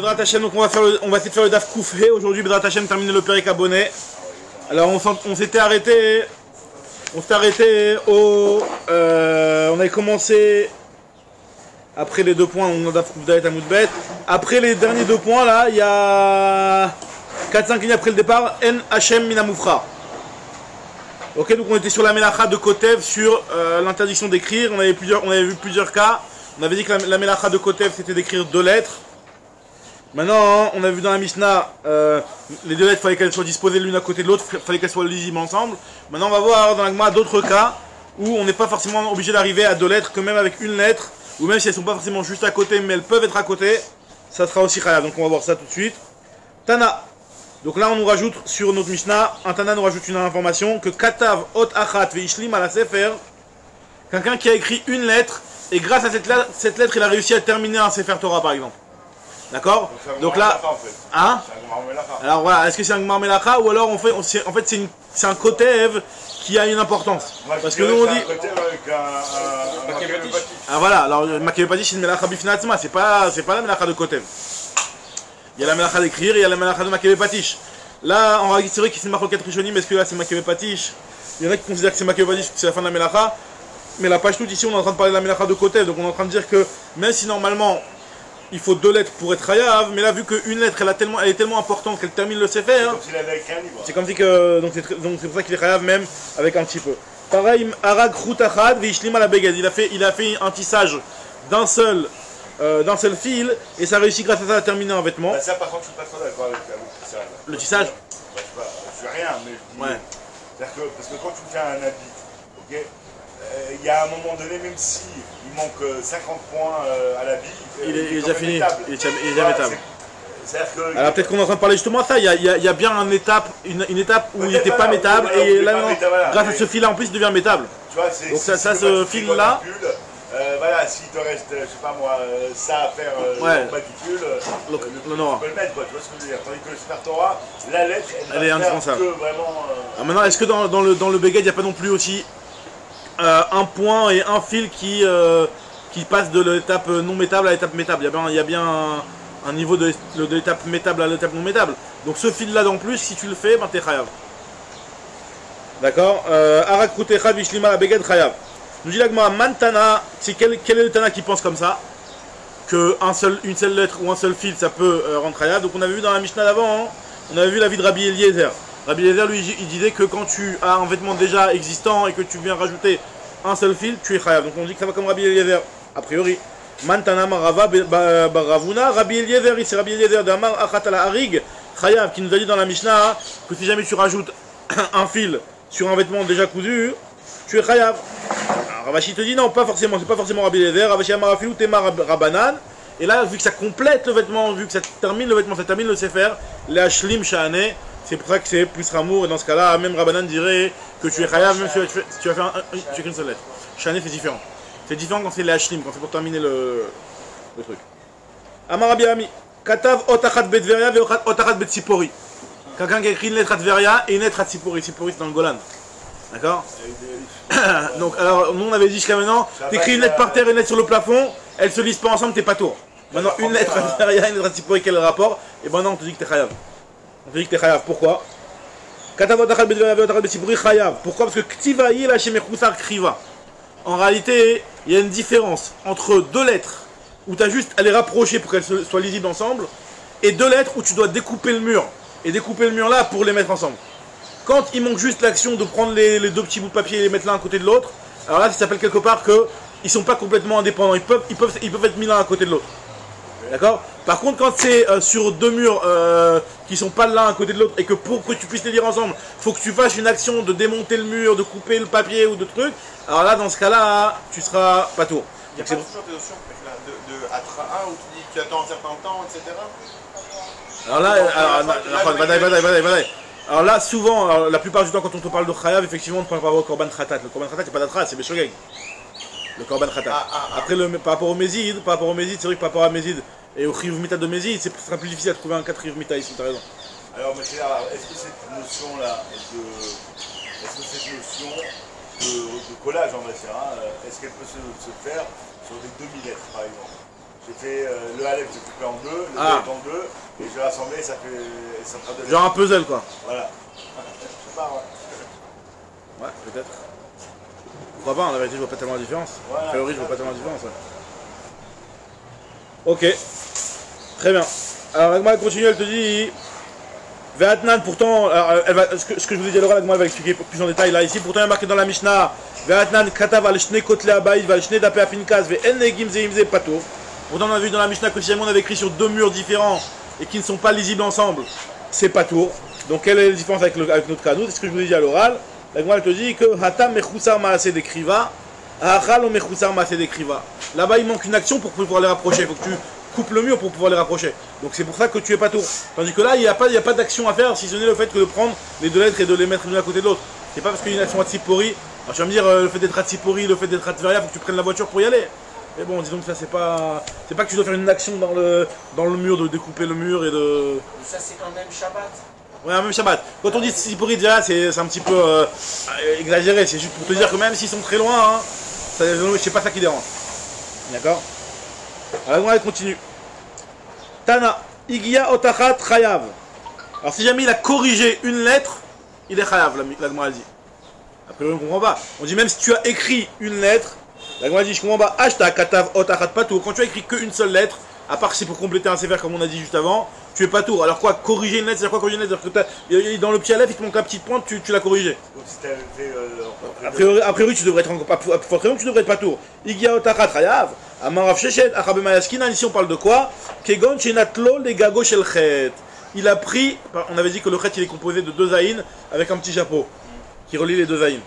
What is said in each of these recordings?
Bedrat Hashem, donc on va essayer de faire le Daf Koufé aujourd'hui. Bedrat Hashem, terminer le Pérek abonné. Alors on s'était arrêté au... on avait commencé après les 2 points, on a Daf Koufda et Amoudbet. Après les derniers 2 points, là, il y a 4-5 lignes après le départ, En Hashem Minamoufra. Ok, donc on était sur la Melacha de Kotev, sur l'interdiction d'écrire. On avait vu plusieurs cas. On avait dit que la Melacha de Kotev c'était d'écrire 2 lettres. Maintenant, on a vu dans la Mishnah, les 2 lettres, il fallait qu'elles soient disposées l'une à côté de l'autre, il fallait qu'elles soient lisibles ensemble. Maintenant, on va voir dans la Gemara d'autres cas où on n'est pas forcément obligé d'arriver à 2 lettres, que même avec une lettre, ou même si elles ne sont pas forcément juste à côté, mais elles peuvent être à côté, ça sera aussi khayab. Donc on va voir ça tout de suite. Tana. Donc là, on nous rajoute sur notre Mishnah, un Tana nous rajoute une information que Katav Ot Achat Veishlim ala Sefer, quelqu'un qui a écrit une lettre, et grâce à cette lettre, il a réussi à terminer un Sefer Torah par exemple. D'accord? Donc là, en fait. Hein? Alors voilà, est-ce que c'est un Gmar Melacha ou alors en fait c'est un Kotev qui a une importance? Parce que nous on dit. Ah voilà, alors Makebe Patish c'est une Melacha Bifnatzma, c'est pas la Melacha de Kotev. Il y a la Melacha d'écrire et il y a la Melacha de Makebe Patish. Là, en réalité, c'est vrai que c'est Marcoquet Rishonim, mais est-ce que là c'est Makebe Patish? Il y en a qui considèrent que c'est Makebe Patish, que c'est la fin de la Melacha. Mais la page toute ici, on est en train de parler de la Melacha de Kotev, donc on est en train de dire que même si normalement il faut 2 lettres pour être Hayav, mais là vu qu'une lettre elle est tellement importante qu'elle termine le Sefer, c'est comme si que donc c'est pour ça qu'il est Hayav même avec un petit peu. Pareil, Arag Routachad Vishlim la Beged, il a fait un tissage d'un seul fil et ça réussit grâce à ça à terminer un vêtement. Bah ça par contre je suis pas trop d'accord avec tissage. Le tissage? Je suis rien, mais je dis, ouais. C'est-à-dire que parce que quand tu fais un habit, ok, il y a un moment donné, même si il manque 50 points à la bille, il est déjà fini, il est déjà métable. Alors peut-être qu'on est en train de parler justement de ça, il y a bien une étape où il n'était pas métable et là grâce à ce fil là en plus il devient métable. Tu vois, donc ça ce fil là, voilà, s'il te reste, je sais pas moi, ça à faire ouais. Maticule, tu peux le mettre quoi, tu vois ce que je veux dire. Tandis que le Sefer Torah, la lettre, elle est indispensable. Vraiment, alors maintenant, est-ce que dans le Beged, il n'y a pas non plus aussi un point et un fil qui passe de l'étape non métable à l'étape métable? Il y a bien un niveau de l'étape métable à l'étape non métable. Donc ce fil là en plus, si tu le fais, ben t'es chayav. D'accord. Arak Koutecha Vishlima la Beged chayav. Nous dit l'agma Mantana, quel est le Tana qui pense comme ça? Que une seule lettre ou un seul fil ça peut rendre chayav. Donc on avait vu dans la Mishnah d'avant, hein, on avait vu l'avis de Rabbi Eliezer. Rabbi Eliezer lui il disait que quand tu as un vêtement déjà existant et que tu viens rajouter un seul fil, tu es chayav. Donc on dit que ça va comme Rabbi Eliezer, a priori. Mantana Marava Baravuna, Rabbi Eliezer, c'est Rabbi Eliezer d'Amar Achat ala Harig, chayav, qui nous a dit dans la Mishnah que si jamais tu rajoutes un fil sur un vêtement déjà cousu, tu es chayav. Ravashi te dit non, pas forcément, c'est pas forcément Rabbi Eliezer, Ravashi Amar Afilu Tema Rabanan. Et là, vu que ça complète le vêtement, vu que ça termine le vêtement, ça termine le Sefer, les Hashlim Sha'ane, c'est pour ça que c'est plus Ramour, et dans ce cas-là, même Rabbanan dirait que tu es Chayav, même si tu vas faire qu'une seule lettre. Sha'ane, c'est différent. C'est différent quand c'est les Hashlim, quand c'est pour terminer le truc. Amar Rabbi Ami, Katav Otachat Betveria ve Otachat Betsipori. Quelqu'un qui a écrit une lettre à Tveria et une lettre à Tsipori. Tsipori, c'est dans le Golan. D'accord. Donc, alors, nous on avait dit jusqu'à maintenant, t'écris une lettre par terre et une lettre sur le plafond, elles se lisent pas ensemble, t'es pas tour. Maintenant, une lettre à Tveria et une lettre à Tsipori, quel est le rapport? Et ben non, on te dit que t'es Chayav. On te dit que t'es Chayav. Pourquoi? Pourquoi? Parce que Ktivaï la Shemechusar Kriva. En réalité, il y a une différence entre 2 lettres où tu as juste à les rapprocher pour qu'elles soient lisibles ensemble, et 2 lettres où tu dois découper le mur. Et découper le mur là pour les mettre ensemble. Quand il manque juste l'action de prendre les 2 petits bouts de papier et les mettre l'un à côté de l'autre, alors là ça s'appelle quelque part qu'ils ne sont pas complètement indépendants, ils peuvent être mis l'un à côté de l'autre. D'accord? Par contre, quand c'est sur 2 murs qui sont pas l'un à côté de l'autre et que pour que tu puisses les lire ensemble, il faut que tu fasses une action de démonter le mur, de couper le papier ou de trucs, alors là, dans ce cas-là, tu seras pas tour. Il n'y a pas toujours des notions de Atra 1 où tu dis que tu attends un certain temps, etc. Alors là, alors là, souvent, alors, la plupart du temps, quand on te parle de Chayav, effectivement, on ne parle pas au Korban Khatat. Le Korban Khatat, c'est pas d'Atra, c'est Beshogeg. Le Korban Khatat. Après, par rapport au Mézid, c'est vrai que par rapport à Mézid et au Chiyuv Mita de Mézid, ce sera plus difficile à trouver un 4 Chiyuv Mita ici, t'as raison. Alors, mais est-ce que cette notion-là de collage, on va dire, est-ce qu'elle peut se faire sur des demi-lettres, par exemple? J'ai fait le Aleph, j'ai coupé en deux, le Ah. Bet en deux, et je l'ai rassemblé, ça fera de Genre un puzzle quoi. Voilà. Je sais pas, ouais. Ouais, peut-être. Pourquoi pas, en vérité, je vois pas tellement la différence. Voilà. A priori, je vois pas tellement la différence. Ouais. Ok. Très bien. Alors, l'Agma continue, elle te dit. Ve'atnan, pourtant, alors, ce que je vous ai dit à l'oral, l'Agma va expliquer plus en détail là. Ici, pourtant, il y a marqué dans la Mishnah. Ve'atnan, katav al shne kotle abayit, val shne dape afinkaz, ve'en negim zeimze pato. Pourtant, on a vu dans la Mishnah que si jamais on avait écrit sur deux murs différents et qui ne sont pas lisibles ensemble, c'est pas tour. Donc, quelle est la différence avec notre cas? Nous, c'est ce que je vous ai dit à l'oral. L'Agma, elle te dit que hatam mechusar maaseh dekriva, hachal o mechusar maaseh dekriva. Là-bas, il manque une action pour pouvoir les rapprocher. Il faut que tu coupe le mur pour pouvoir les rapprocher. Donc c'est pour ça que tu es pas tour. Tandis que là, il n'y a pas d'action à faire si ce n'est le fait que de prendre les deux lettres et de les mettre l'une à côté de l'autre. C'est pas parce qu'il y a une action à Tsipori. Alors tu vas me dire, le fait d'être à Tsipori, le fait d'être à Tveria, faut que tu prennes la voiture pour y aller. Mais bon, disons que ça c'est pas que tu dois faire une action dans le mur, de découper le mur et de... Mais ça, c'est quand même Shabbat. Ouais, même Shabbat. Quand on dit Tsipori, déjà, c'est un petit peu exagéré. C'est juste pour te dire que même s'ils sont très loin, hein, c'est pas ça qui dérange. D'accord? Alors on continue. Tana, Igia Otachat Chayav. Alors si jamais il a corrigé une lettre, il est Chayav, la Gemara dit. Après on ne comprend pas. On dit même si tu as écrit une lettre, la Gemara dit je comprends pas. Ashta Katav Otachat Patou. Quand tu as écrit qu'une seule lettre, à part que c'est pour compléter un sévère comme on a dit juste avant, tu es pas tour. Alors quoi, corriger une lettre, c'est-à-dire quoi corriger une lettre? C'est-à-dire que dans le petit Aleph, il te manque la petite pointe, tu l'as corrigé. Donc si t'avais fait... A priori, tu devrais être encore pas forcément, tu devrais être pas tour. Igia Otachat Chayav. Amarav Shechet, Achabe Mayaskina, ici on parle de quoi? Kegon Chenatlo les gago shel chet. Il a pris, on avait dit que le chet il est composé de deux aïns avec un petit chapeau qui relie les deux aïns.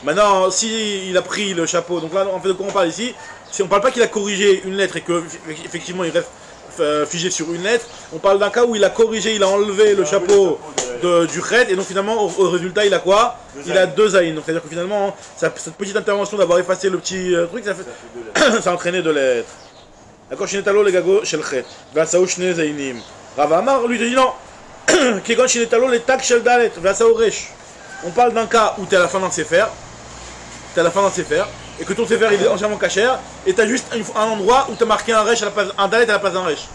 Maintenant, si il a pris le chapeau, donc là en fait de quoi on parle ici? Si on parle pas qu'il a corrigé une lettre et que effectivement il reste figé sur une lettre, on parle d'un cas où il a corrigé, il a enlevé le chapeau du chet et donc finalement au résultat il a quoi? Il a deux aïns. Donc c'est à dire que finalement cette petite intervention d'avoir effacé le petit truc, ça a entraîné de lettres. D'accord, Shinetalo le gago shel chet. Vasao shne zainim. Rav Amar lui dit non. Kegon Shinetalo le tak shel dalet. Vasao resh. On parle d'un cas où tu es à la fin d'un sefer. Tu es à la fin d'un sefer. Et que ton sefer il est entièrement cachère. Et tu as juste un endroit où tu as marqué un resh à la place, un dalet à la place d'un resh.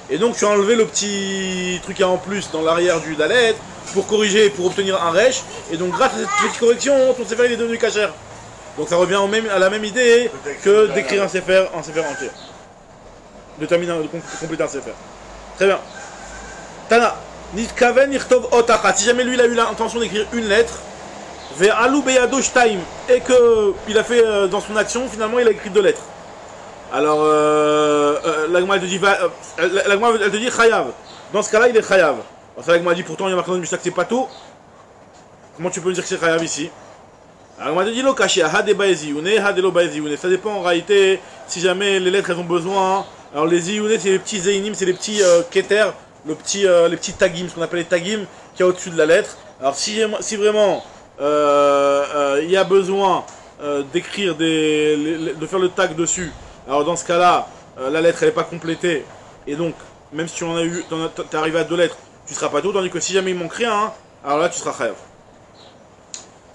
Et donc tu as enlevé le petit truc en plus dans l'arrière du dalet pour corriger, pour obtenir un resh. Et donc grâce à cette petite correction, ton sefer il est devenu cachère. Donc ça revient à la même idée que d'écrire un sefer entier. De terminer, de compléter un sefer. Très bien. Tana. Nitkaven Irtov Otachat. Si jamais lui il a eu l'intention d'écrire une lettre, vers Alou Beyado Shtaim, et qu'il a fait dans son action, finalement il a écrit deux lettres. Alors, l'Agma elle te dit, elle te dit Chayav. Dans ce cas-là, il est Chayav. Alors, ça l'Agma dit pourtant il y a marqué dans le Mishnah que c'est pas tout. Comment tu peux me dire que c'est Chayav ici? Alors, on m'a dit lo kashi, hade baezioune, hade lo baezioune. Ça dépend en réalité si jamais les lettres elles ont besoin. Alors, les zioune, c'est les petits zeinim, c'est les petits keter, les petits tagim, ce qu'on appelle les tagim, qui y a au-dessus de la lettre. Alors, si vraiment il y a besoin d'écrire de faire le tag dessus, alors dans ce cas-là, la lettre elle n'est pas complétée, et donc, même si tu en as eu, t'es arrivé à deux lettres, tu seras pas tout, tandis que si jamais il manque rien, hein, alors là tu seras chayav.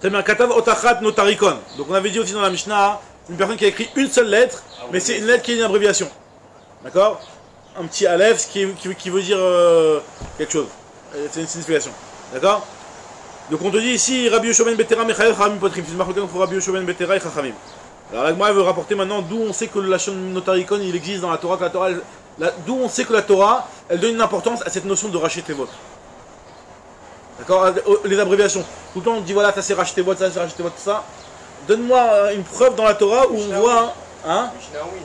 Très bien, Katav Otachat Notarikon. Donc on avait dit aussi dans la Mishnah, une personne qui a écrit une seule lettre, mais c'est une lettre qui est une abréviation. D'accord? Un petit Aleph qui veut dire quelque chose. C'est une signification. D'accord? Donc on te dit ici, Rabbi Yoshua ben Betera Mechael Chachamim Potrim. C'est marqué entre Rabbi Yoshua ben Betera et Chachamim. Alors la Gemara veut rapporter maintenant d'où on sait que le Lashon Notarikon il existe dans la Torah, d'où on sait que la Torah elle donne une importance à cette notion de racheter tes votes. D'accord? Les abréviations. Tout le temps on dit voilà, ça c'est racheter vote, ça c'est racheter vote, tout ça. Donne-moi une preuve dans la Torah où on voit. Hein? Mishnah, oui.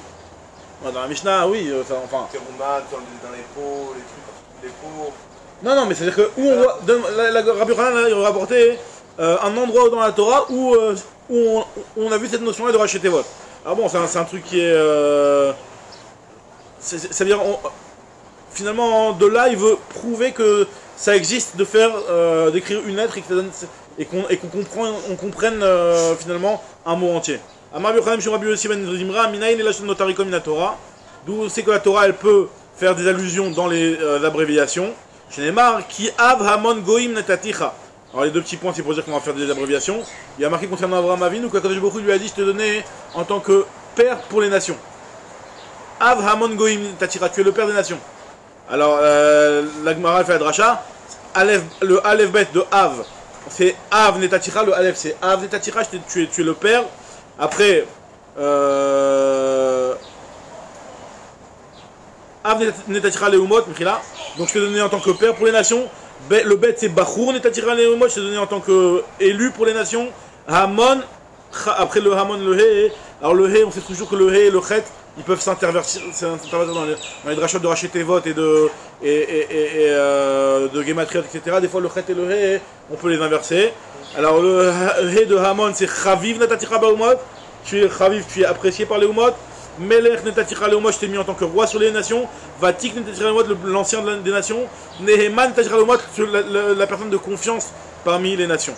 Ouais, dans la Mishnah, oui. Enfin. Terouma, dans les pots, les pots. Non, mais c'est-à-dire que où on voit. Rabbi Yochanan il a rapporté un endroit dans la Torah où on a vu cette notion-là de racheter vote. Alors bon, c'est un truc qui est. C'est-à-dire, finalement, de là, il veut prouver que ça existe de faire, d'écrire une lettre et qu'on comprenne finalement un mot entier. Amar Yochanan Shum Rabbi Yossi ben Zimra, Minayin et Lashon Notarikon mina Torah. D'où c'est que la Torah, elle peut faire des allusions dans les abréviations. Shenemar, Ki Av Hamon Goim Netaticha. Alors les deux petits points, c'est pour dire qu'on va faire des abréviations. Il y a marqué concernant Abraham Avinu que Kadosh Baruch Hu lui a dit je te donnais en tant que père pour les nations. Av Hamon Goim Netatira, tu es le père des nations. Alors, la Gemara fait la dracha. Le Aleph Bet de Av, c'est Av Netatira, le Aleph c'est Av Netatira, tu es le père. Après, Av Netatira Leumot, Michila. Donc je t'ai donné en tant que père pour les nations. Le Bet c'est Bachour Netatira Leumot, je t'ai donné en tant que élu pour les nations. Hamon, après le Hamon, le He. Alors le He, on sait toujours que le He et le Chet, ils peuvent s'intervertir dans les drachot de Rachetevot et de Gematriot, etc. Des fois le Chet et le He, on peut les inverser. Alors le He de Hamon c'est Chaviv Netatira Baumot. Tu es Chaviv, tu es apprécié par les Umot. Melech Netatira Leumot, je t'ai mis en tant que roi sur les nations. Vatik Netatira Leumot, l'ancien des nations. Neheman Netatira Leumot, la personne de confiance parmi les nations.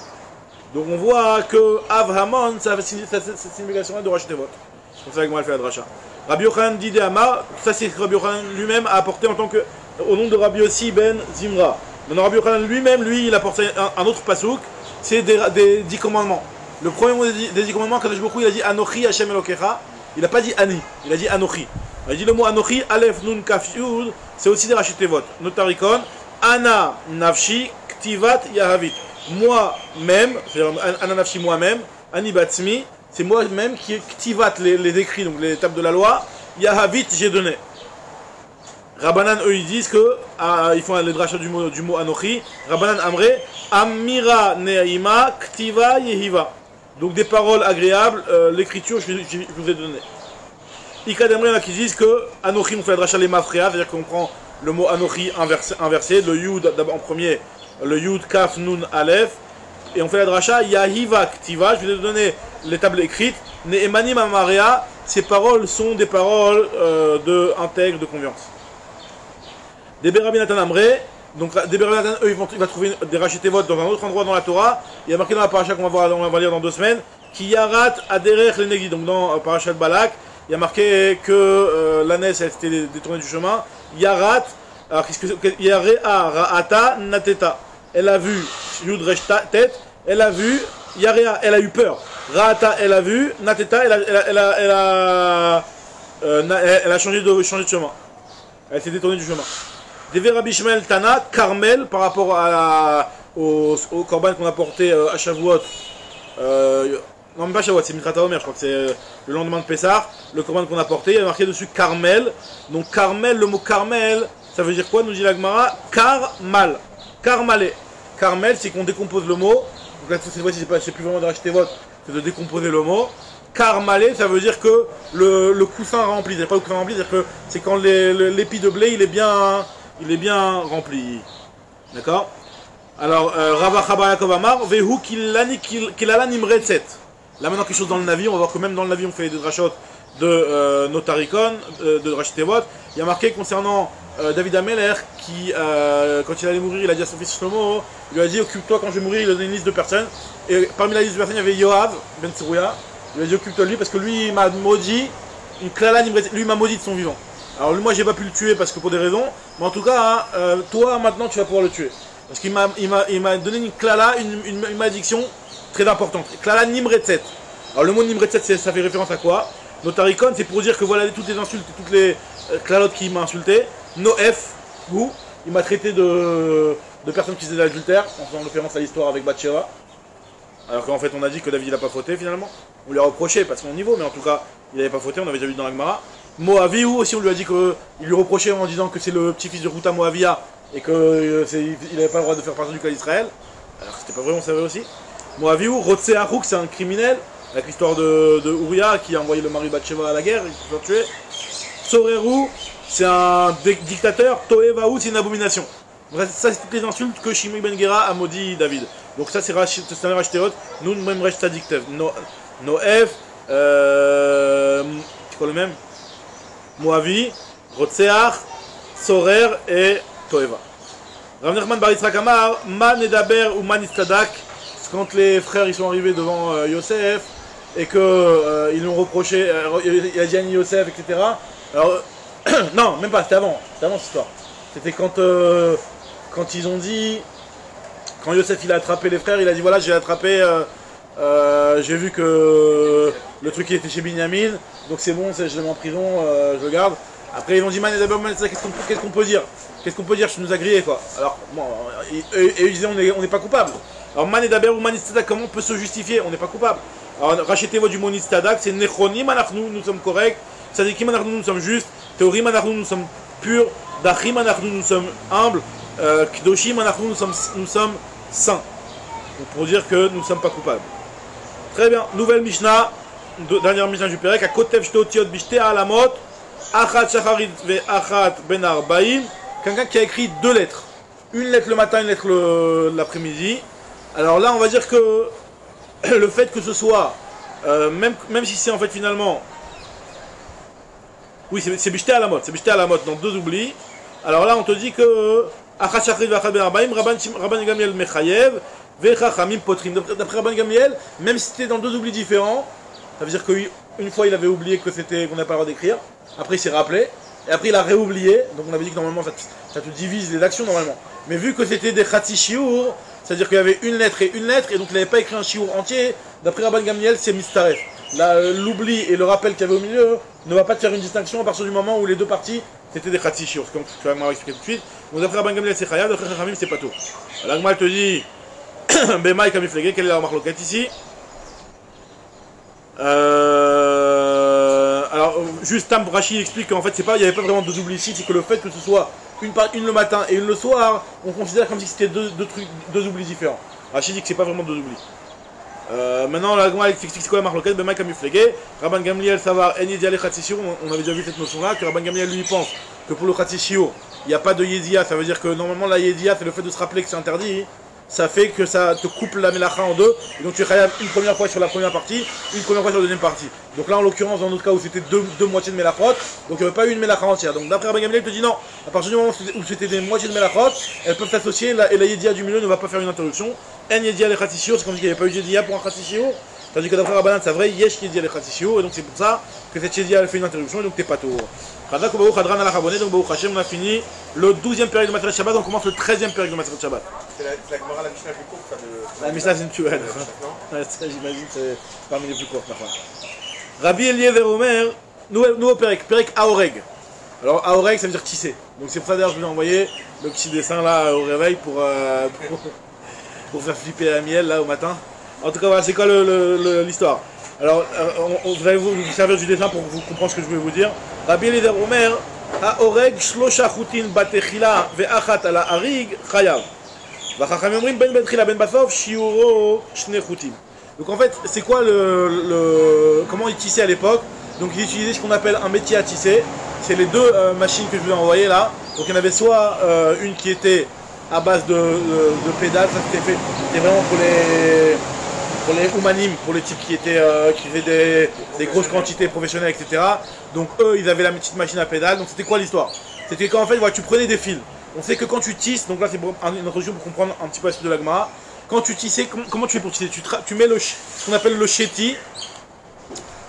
Donc on voit que Av Hamon, ça a cette signification-là de Rachetevot. C'est pour ça que moi elle fait la dracha. Rabbi Yochanan dit Ama, ça c'est Rabbi Yochanan lui-même a apporté en tant que, au nom de Rabbi Yossi ben Zimra. Maintenant Rabbi Yochanan lui-même, lui, il a apporté un autre pasouk, c'est des 10 commandements. Le premier mot des 10 commandements, Kadosh Baruch Hu, il a dit Anochi Hashem Elokecha, il n'a pas dit Ani, il a dit Anochi. Il a dit le mot Anochi, Aleph Nun Kaf Yud, c'est aussi des Rachetevot. Notarikon, Ana Nafshi Ktivat Yahavit. Moi-même, c'est-à-dire Ana Nafshi moi-même, Ani Batsmi, c'est moi-même qui Ktivat les écrits, donc les étapes de la loi, Yahavit j'ai donné. Rabbanan, eux, ils disent que ils font les drachas du mot Anochi. Rabbanan Amre, Amira Neaima Ktiva Yehiva. Donc des paroles agréables, l'écriture, je vous ai donné. Ika Demre, qui disent que Anochi, on fait la dracha les Mafrea, c'est-à-dire qu'on prend le mot Anochi inversé, le Yud d'abord en premier, le Yud Kaf Nun Aleph, et on fait la dracha Yahiva Ktiva, je vous ai donné les tables écrites. Ne'emanim Amarea, ces paroles sont des paroles intègres, de confiance. Des Rabbi Natan Amré, donc des Rabbi Natan, eux, il va trouver des Rachetevot dans un autre endroit dans la Torah. Il y a marqué dans la paracha qu'on va lire dans 2 semaines, qui yarat aderech le negi. Donc dans parachat Balak, il y a marqué que l'ânesse a été détournée du chemin. Yarat, alors qu'est-ce que Yarea Ra'ata Nateta. Elle a vu Yud Resh Tet, elle a vu Yarea, elle a eu peur. Ra'ata, elle a vu. Nateta, elle a changé de chemin. Elle s'est détournée du chemin. Devé Rabbi Shmuel Tana, Carmel, par rapport au korban qu'on a porté à Shavuot. Non, même pas Shavuot, c'est Mitrat Haomer, je crois que c'est le lendemain de Pessah. Le korban qu'on a porté, il y a marqué dessus Carmel. Donc Carmel, le mot Carmel, ça veut dire quoi, nous dit la Gemara? Carmal. Carmalé. Carmel, c'est qu'on décompose le mot. Donc là, cette fois-ci, c'est plus vraiment de racheter votre, c'est de décomposer le mot. Carmalé, ça veut dire que le coussin rempli. C'est pas le coussin rempli, c'est-à-dire que c'est quand l'épi de blé, il est bien rempli. D'accord? Alors, Rabba Chaba Yaakov Amar, Vehu Kilala Nimretset. Là maintenant quelque chose dans le navire, on va voir que même dans le navire on fait des drachot de Notarikon, de Rachetevot. Il y a marqué concernant David Ameler qui, quand il allait mourir, il a dit à son fils Shlomo, il lui a dit occupe-toi quand je vais mourir, il a donné une liste de personnes. Et parmi la liste de personnes, il y avait Yoav Ben Tzerouya. Il lui a dit occupe-toi de lui parce que lui il m'a maudit, une klala nimretset, lui il m'a maudit de son vivant. Alors lui, moi j'ai pas pu le tuer parce que pour des raisons, mais en tout cas, hein, toi maintenant tu vas pouvoir le tuer. Parce qu'il m'a donné une klala, une malédiction très importante. Klala nimretset. Alors le mot nimretset, ça fait référence à quoi? Notarikon, c'est pour dire que voilà toutes les insultes, toutes les klalotes qui m'a insulté. Noef, où il m'a traité de personnes qui faisaient de l'adultère, en faisant référence à l'histoire avec Bathsheba. Alors qu'en fait on a dit que David il n'a pas fauté finalement. On lui a reproché parce qu'on niveau, mais en tout cas il n'avait pas fauté, on avait déjà vu dans la Gemara. Moavi, ou aussi on lui a dit qu'il lui reprochait en disant que c'est le petit-fils de Ruta Moavia et qu'il n'avait pas le droit de faire partie du clan d'Israël. Alors c'était pas vrai, on savait aussi. Moavi, ou Rotse Harouk, c'est un criminel, avec l'histoire de Uriah qui a envoyé le mari Bathsheba à la guerre, il s'est fait tuer. Soreru, c'est un dictateur. Toevaou, c'est une abomination. Donc ça c'est toutes les insultes que Shimei Ben Gera a maudit David. Donc ça c'est un Rachteot, nous même Resh Diktev. Noef, c'est quoi le même? Moavi, Rotseach, Sorer et Toeva. Rav Nachman bar Yitzhak Amar, Man Edaber ou Man Itztadak, quand les frères ils sont arrivés devant Yosef et que ils l'ont reproché, il a dit Annie Yosef, etc. Alors, non, même pas, c'était avant cette histoire. C'était quand ils ont dit, quand Yosef il a attrapé les frères, il a dit voilà j'ai attrapé, j'ai vu que le truc il était chez Binyamin, donc c'est bon, je le mets en prison, je le garde. Après ils vont dire Man d'abord, qu'est-ce qu'on peut dire? Qu'est-ce qu'on peut dire? Tu nous as grillé quoi. Alors, bon, et ils disaient on n'est pas coupable. Alors Man d'abord ou Man Istadak, comment on peut se justifier? On n'est pas coupable. Alors rachetez-vous du mot Istadak, c'est Nechonim Anachnu, nous sommes corrects. Sadikim Anachnu, nous sommes justes. Théorim Anachnu, nous sommes purs. Dachim Anachnu, nous sommes humbles. Kdoshim Anachnu, nous sommes saints. Donc pour dire que nous ne sommes pas coupables. Très bien, nouvelle Mishnah, dernière Mishnah du Pérec, à Kotev Shtotiot Bishte Alamot, Achat Shacharit ve Achat Ben Arbaim, quelqu'un qui a écrit 2 lettres. Une lettre le matin, une lettre l'après-midi. Alors là, on va dire que le fait que ce soit, même si c'est en fait finalement, oui, c'est Bishte Alamot, c'est Bishte Alamot dans 2 oublis. Alors là, on te dit que Achat Shacharit ve Achat Ben Arbaim, Rabban Gamliel Mechayev, Vechachamim Potrim. D'après Rabban Gamliel, même si c'était dans 2 oublis différents, ça veut dire qu'une fois il avait oublié que c'était qu'on n'a pas le droit d'écrire, après il s'est rappelé, et après il a réoublié, donc on avait dit que normalement ça te divise les actions normalement. Mais vu que c'était des Khatsi Shiur, c'est-à-dire qu'il y avait une lettre, et donc il n'avait pas écrit un Shiur entier, d'après Rabban Gamliel c'est Mistaref. Là, l'oubli et le rappel qu'il y avait au milieu ne va pas te faire une distinction à partir du moment où les 2 parties c'était des Khatsi Shiur, comme tu vas m'expliquer tout de suite. Donc d'après Rabban Gamliel c'est Chayav, d'après Chachamim c'est pas tout. L'Agma te dit Bemaï Kamiflege, quelle est la marloquette ici? Alors, juste Tam Brachi explique qu'en fait, il n'y avait pas vraiment 2 oublis ici, c'est que le fait que ce soit une le matin et une le soir, on considère comme si c'était 2 oublis différents. Rachi dit que c'est pas vraiment 2 oublis. Maintenant, la Gemara explique c'est quoi la marloquette? Bemaï Kamiflege, Rabban Gamliel savoir En Yediale Khatsishur, on avait déjà vu cette notion-là, que Rabban Gamliel lui pense que pour le Khatsishur, il n'y a pas de Yedia, ça veut dire que normalement la Yedia, c'est le fait de se rappeler que c'est interdit. Ça fait que ça te coupe la melacha en 2, et donc tu es chayav une première fois sur la première partie, une première fois sur la deuxième partie. Donc là en l'occurrence dans notre cas où c'était deux moitiés de melachot, donc il n'y avait pas eu une melacha entière. Donc d'après Rabban Gamliel il te dit non, à partir du moment où c'était des moitiés de melachot, elles peuvent s'associer et la yedia du milieu ne va pas faire une interruption. En yedia les khatishio, c'est comme si il n'y avait pas eu de yedia pour un khatishio, tandis que d'après Rabbanan c'est vrai, yesh yedia les khatishio, et donc c'est pour ça que cette yedia elle fait une interruption et donc t'es pas tôt. Donc Baruch Hashem, on a fini le 12e période de Maseret Shabbat, on commence le 13e période de Maseret Shabbat. C'est la Gemara, la Mishnah la plus courte de... La Mishnah c'est une tuelle. J'imagine c'est parmi les plus courtes. Rabbi Eliezer Omer, nouveau Pérec Aoreg. Alors Aoreg ça veut dire tisser. Donc c'est pour ça d'ailleurs que je vous ai envoyé le petit dessin là au réveil pour faire flipper la miel là au matin. En tout cas voilà, c'est quoi l'histoire? Alors, vous allez vous servir du dessin pour vous comprendre ce que je voulais vous dire. Rabbi Eliezer Omer, Haoreg shlosha chutin batechila ve'achat ala harig chayav. V'chachamim omrim ben betchila ben basov shiuro shne chutim. Donc en fait, c'est quoi comment ils tissaient à l'époque? Donc ils utilisaient ce qu'on appelle un métier à tisser. C'est les 2 machines que je vous ai envoyées là. Donc il y en avait soit une qui était à base de pédales, ça c'était vraiment pour les humanim, pour les types qui faisaient des grosses quantités professionnelles, etc. Donc eux, ils avaient la petite machine à pédales. Donc c'était quoi l'histoire? C'était qu'en fait, voilà, tu prenais des fils. On sait que quand tu tisses, donc là c'est une introduction pour comprendre un petit peu la suite de la Gemara. Quand tu tissais, comment tu fais pour tisser? Tu mets ce qu'on appelle le chéti.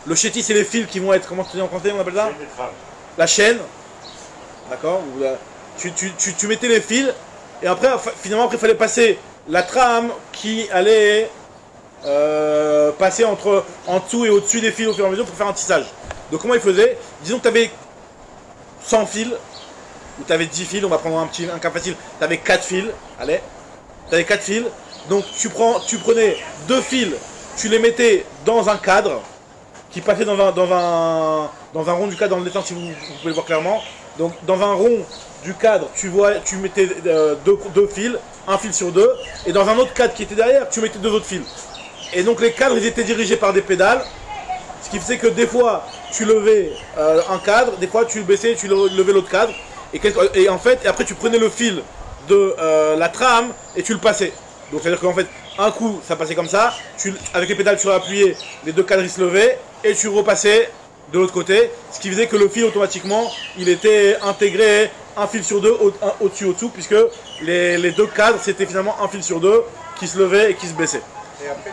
Le chéti, c'est les fils qui vont être, comment tu dis en français, on appelle ça? La chaîne. D'accord? Tu mettais les fils. Et après, finalement, il fallait passer la trame qui allait passer en dessous et au-dessus des fils au fur et à mesure pour faire un tissage. Donc comment ils faisaient? Disons que tu avais 100 fils, ou tu avais 10 fils, on va prendre un cas facile, tu avais 4 fils, allez, tu avais 4 fils, donc tu prenais 2 fils, tu les mettais dans un cadre, qui passait dans un rond du cadre, dans le dessin si vous pouvez le voir clairement, donc dans un rond du cadre, tu mettais 2 fils, un fil sur 2, et dans un autre cadre qui était derrière, tu mettais 2 autres fils. Et donc les cadres, ils étaient dirigés par des pédales, ce qui faisait que des fois, tu levais un cadre, des fois tu baissais, tu levais l'autre cadre, et en fait, après tu prenais le fil de la trame et tu le passais. Donc c'est à dire qu'en fait, un coup, ça passait comme ça, avec les pédales tu appuyais, les 2 cadres ils se levaient, et tu repassais de l'autre côté, ce qui faisait que le fil automatiquement, il était intégré un fil sur 2 au-dessus, puisque les 2 cadres, c'était finalement un fil sur 2 qui se levait et qui se baissait. Et après,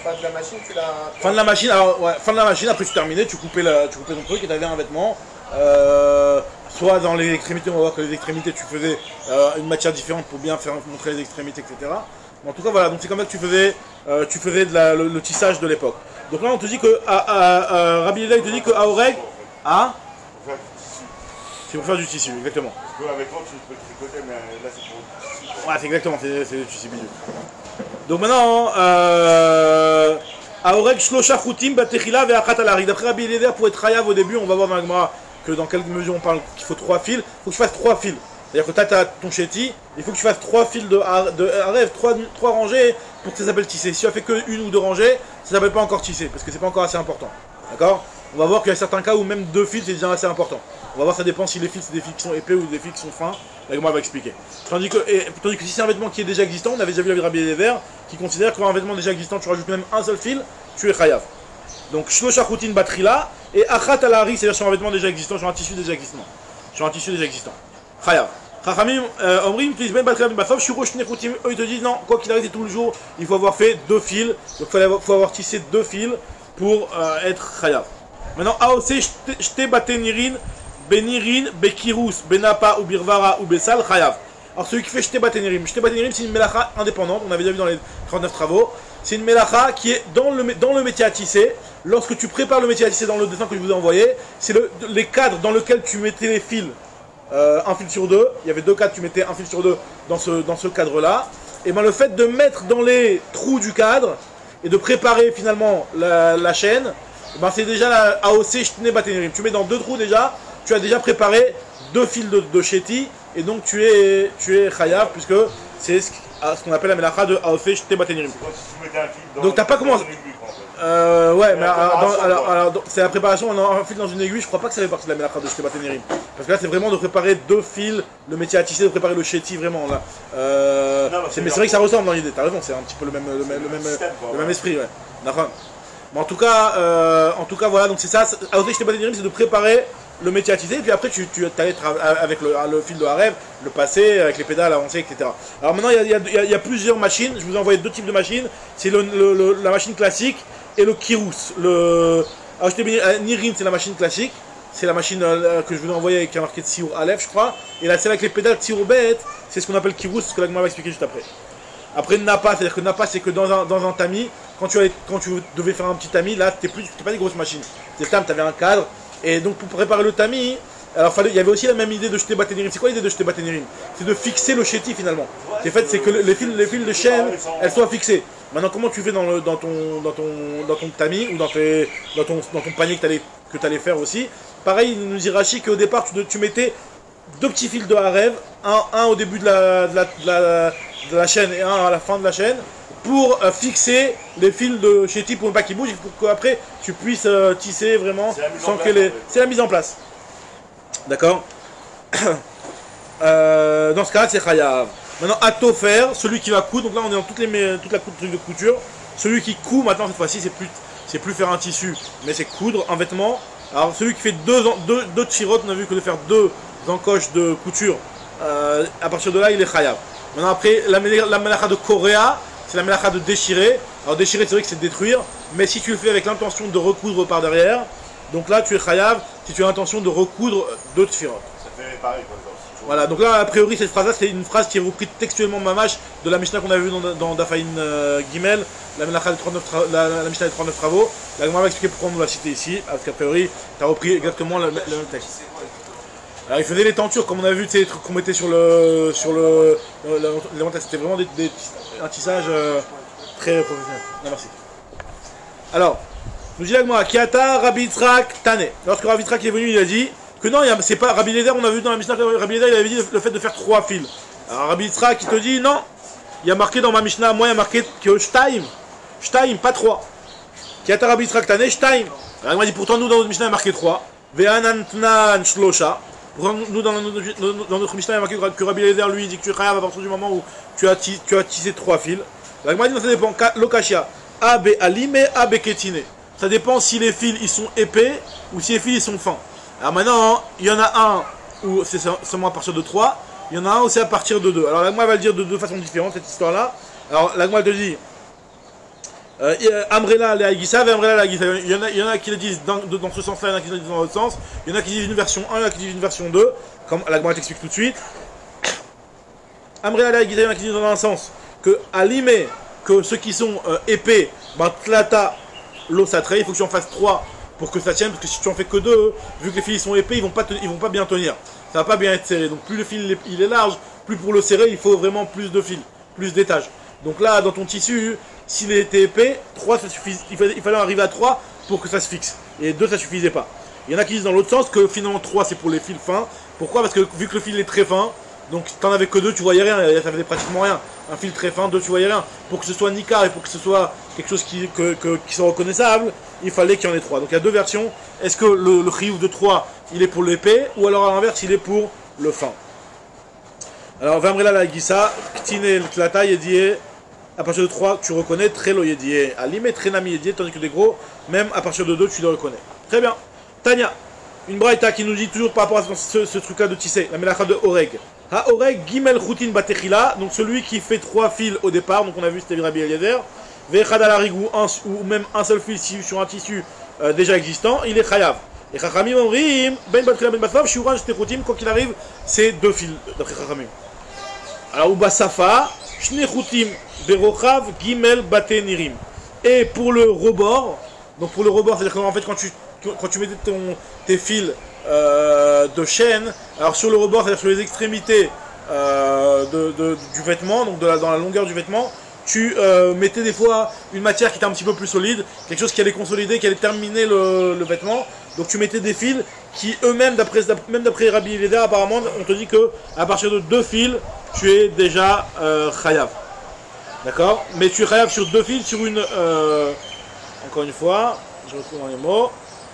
fin de la machine, tu l'as... Fin de la machine, alors ouais, fin de la machine, après tu terminais, tu coupais ton truc et tu avais un vêtement. Soit dans les extrémités, on va voir que les extrémités, tu faisais une matière différente pour bien faire montrer les extrémités, etc. Mais en tout cas, voilà, donc c'est comme ça que tu faisais le tissage de l'époque. Donc là, on te dit que Rabbi Eliezer, il te dit que Aoreg, C'est pour faire du tissu, exactement. Parce qu'avec l'autre, tu peux tricoter, mais là, c'est pour du tissu. Ouais, c'est exactement, c'est du tissu bidule. Donc maintenant, Aorek Shlosha Chutim Batechila Ve'achat Alari. D'après Rabbi Eliezer, pour être Chayav au début, on va voir dans la Gemara que dans quelle mesure on parle qu'il faut 3 fils. Il faut que tu fasses 3 fils. C'est-à-dire que tu as ton chéti, il faut que tu fasses 3 fils de Arev, 3 rangées pour que ça s'appelle tissé. Si tu as fait que une ou 2 rangées, ça s'appelle pas encore tissé, parce que c'est pas encore assez important. D'accord? On va voir qu'il y a certains cas où même 2 fils c'est déjà assez important. On va voir, ça dépend si les fils c'est des fils qui sont épais ou des fils qui sont fins. La Gemara va expliquer. Tandis que si c'est un vêtement qui est déjà existant, on avait déjà vu avec Rabbi Eliezer qui considère qu'un vêtement déjà existant, tu rajoutes même un seul fil, tu es chayav. Donc Shlosha Chutin Batrila et Achat Alari, c'est-à-dire sur un vêtement déjà existant, sur un tissu déjà existant. Sur un tissu déjà existant. Chayav. Chachamim, Omrim, tu dis ben Batrila ben Basov, Shuroshne Chutim, eux ils te disent non, quoi qu'il arrive, c'est tout le jour, il faut avoir fait 2 fils, donc il faut avoir tissé 2 fils pour être chayav. Maintenant, Aose Shte Batenirin, Benirin, Bekirus, Benapa ou Birvara ou Bessal, chayav. Alors celui qui fait Shte Batenirim, Shte Batenirim c'est une melacha indépendante, on avait déjà vu dans les 39 travaux. C'est une melacha qui est dans le métier à tisser. Lorsque tu prépares le métier à tisser dans le dessin que je vous ai envoyé, c'est les cadres dans lesquels tu mettais les fils, un fil sur 2. Il y avait 2 cadres, tu mettais un fil sur 2 dans ce cadre-là. Et bien le fait de mettre dans les trous du cadre et de préparer finalement la chaîne, ben c'est déjà la AOC Shtne Batenirim. Tu mets dans 2 trous déjà, tu as déjà préparé 2 fils de chéti et donc tu es chayav puisque c'est ce qu'on appelle la melacha de AOC Shtne Batenirim. Donc t'as pas commencé. Ouais, mais alors c'est la préparation, on a un fil dans une aiguille, je crois pas que ça fait partie de la melacha de Shte Batenirim. Parce que là c'est vraiment de préparer 2 fils, le métier à tisser, de préparer le chéti vraiment là. Mais c'est vrai que ça ressemble dans l'idée, t'as raison, c'est un petit peu le même esprit, ouais. D'accord. Mais en tout cas voilà, donc c'est ça, AOC Shte Batenirim, c'est de préparer le métier à tisser, et puis après tu allais avec le fil de Harev, le passer, avec les pédales avancées, etc. Alors maintenant il y a plusieurs machines, je vous ai envoyé 2 types de machines, c'est la machine classique et le Kirus. Nirin c'est la machine classique, c'est la machine que je vous ai envoyée qui a marqué Tsiur Aleph je crois, et là celle avec les pédales Tsiur Bet, c'est ce qu'on appelle Kirus, ce que la Gemara va expliquer juste après. Après Napa, c'est-à-dire que Napa c'est que dans un tamis, quand tu devais faire un petit tamis, là c'était pas des grosses machines, tu avais un cadre. Et donc pour préparer le tamis, alors il y avait aussi la même idée de Shte Batenirim. C'est quoi l'idée de Shte Batenirim? C'est de fixer le chéti finalement. En fait, c'est que les fils de chaîne, elles soient fixées. Maintenant, comment tu fais dans ton tamis ou dans ton panier que tu allais faire aussi? Pareil, il nous dit Rashi qu'au départ, tu mettais 2 petits fils de Harev, un au début de la chaîne et un à la fin de la chaîne, pour fixer les fils de chéti pour ne pas qu'ils bougent, pour qu'après tu puisses tisser vraiment sans que les... C'est la mise en place. D'accord. Dans ce cas-là, c'est chayav. Maintenant, Atofer, celui qui va coudre, donc là on est dans toute la truc de couture. Celui qui coud, maintenant cette fois-ci, c'est plus faire un tissu, mais c'est coudre un vêtement. Alors celui qui fait deux tirotes, on a vu que de faire 2 encoches de couture, à partir de là, il est chayav. Maintenant après, la melacha de Korea, c'est la melacha de déchirer. Alors déchirer, c'est vrai que c'est détruire, mais si tu le fais avec l'intention de recoudre par derrière, donc là tu es chayav si tu as l'intention de recoudre 2 tfirot. Ça fait pareil quoi. Voilà, donc là a priori cette phrase-là c'est une phrase qui est reprise textuellement mamash de la Mishnah qu'on avait vu dans Dafaïn Gimel, la Mishnah des 39 travaux. La Gemara va expliquer pourquoi on nous l'a cité ici, parce qu'a priori tu as repris exactement le même texte. Alors il faisait les tentures comme on a vu, les trucs qu'on mettait sur le c'était vraiment un tissage très professionnel. Non, merci. Alors, nous dit la Gemara, Kiata Rabbi Yitzhak Tane. Lorsque Rabbi Yitzhak est venu, il a dit que non, c'est pas Rabbi Eliezer, on a vu dans la Mishnah, Rabbi Eliezer il avait dit le fait de faire 3 fils. Alors Rabbi Yitzhak il te dit non, il y a marqué dans ma Mishnah, moi il y a marqué que Shtaim, pas 3. Kiata Rabbi Yitzhak Tane, Shtaim. Alors il m'a dit pourtant nous dans notre Mishnah il y a marqué 3. Ve'anantnan Shlosha. Nous dans notre Mishnah il y a marqué que Rabbi Eliezer lui dit que tu es chayav à partir du moment où tu as tissé 3 fils. La Gemara dit non, ça dépend. Lokashia, Abe Alime, Abe Ketine. Ça dépend si les fils ils sont épais ou si les fils ils sont fins. Alors maintenant, il y en a un où c'est seulement à partir de 3, il y en a un où c'est à partir de 2. Alors la Gemara va le dire de 2 façons différentes cette histoire-là. Alors la Gemara te dit Amrela le Aïgissa, Amrela le Aïgissa. Il y en a qui le disent dans ce sens-là, il y en a qui le disent dans l'autre sens. Il y en a qui disent une version 1, il y en a qui disent une version 2. Comme la Gemara t'explique tout de suite. Amrela le Aïgissa, il y en a qui disent dans un sens que Alimé, que ceux qui sont épais, Tlata l'osatre, il faut que tu en fasses 3 pour que ça tienne, parce que si tu en fais que 2, vu que les fils sont épais, ils vont pas bien tenir. Ça va pas bien être serré. Donc plus le fil il est large, plus pour le serrer, il faut vraiment plus de fil, plus d'étages. Donc là, dans ton tissu, s'il était épais, 3 ça suffit. Il fallait arriver à 3 pour que ça se fixe. Et 2 ça suffisait pas. Il y en a qui disent dans l'autre sens que finalement 3 c'est pour les fils fins. Pourquoi? Parce que vu que le fil est très fin, donc t'en avais que 2, tu voyais rien, ça faisait pratiquement rien. Un fil très fin, 2 tu voyais rien. Pour que ce soit nicar et pour que ce soit quelque chose qui soit reconnaissable, il fallait qu'il y en ait 3. Donc il y a 2 versions. Est-ce que le chiyuv de 3 il est pour l'épais, ou alors à l'inverse il est pour le fin? Alors Vamrela la Gissa, Ktine Klata Yedie, à partir de 3 tu reconnais, Trelo Yedie, Alim et Trenami Yedie, tandis que des gros, même à partir de 2 tu les reconnais. Très bien. Tania, une braïta qui nous dit toujours par rapport à ce truc-là de tisser, la melacha de Oreg. Ha Oreg, Gimel Choutin Batechila, donc celui qui fait 3 fils au départ, donc on a vu c'était Rabbi Eliezer, Vechad Alarig ou même un seul fil sur un tissu déjà existant, il est Chayav. Et Chachamim Omrim, Ben Batchila Ben Batlav, Shuran Shtechoutim, quoi qu'il arrive, c'est 2 fils d'après Chachamim. Alors Uba Safa, Shnechoutim, Berochav, Gimel Batenirim. Et pour le rebord, donc pour le rebord, c'est-à-dire qu'en fait quand tu mettais tes fils de chaîne, alors sur le rebord, c'est-à-dire sur les extrémités du vêtement, donc dans la longueur du vêtement, tu mettais des fois une matière qui était un petit peu plus solide, quelque chose qui allait consolider, qui allait terminer le vêtement. Donc tu mettais des fils qui eux-mêmes, même d'après Rabbi Eliezer, apparemment, on te dit que à partir de 2 fils, tu es déjà chayav. D'accord? Mais tu es chayav sur 2 fils, sur une... encore une fois, je retrouve dans les mots.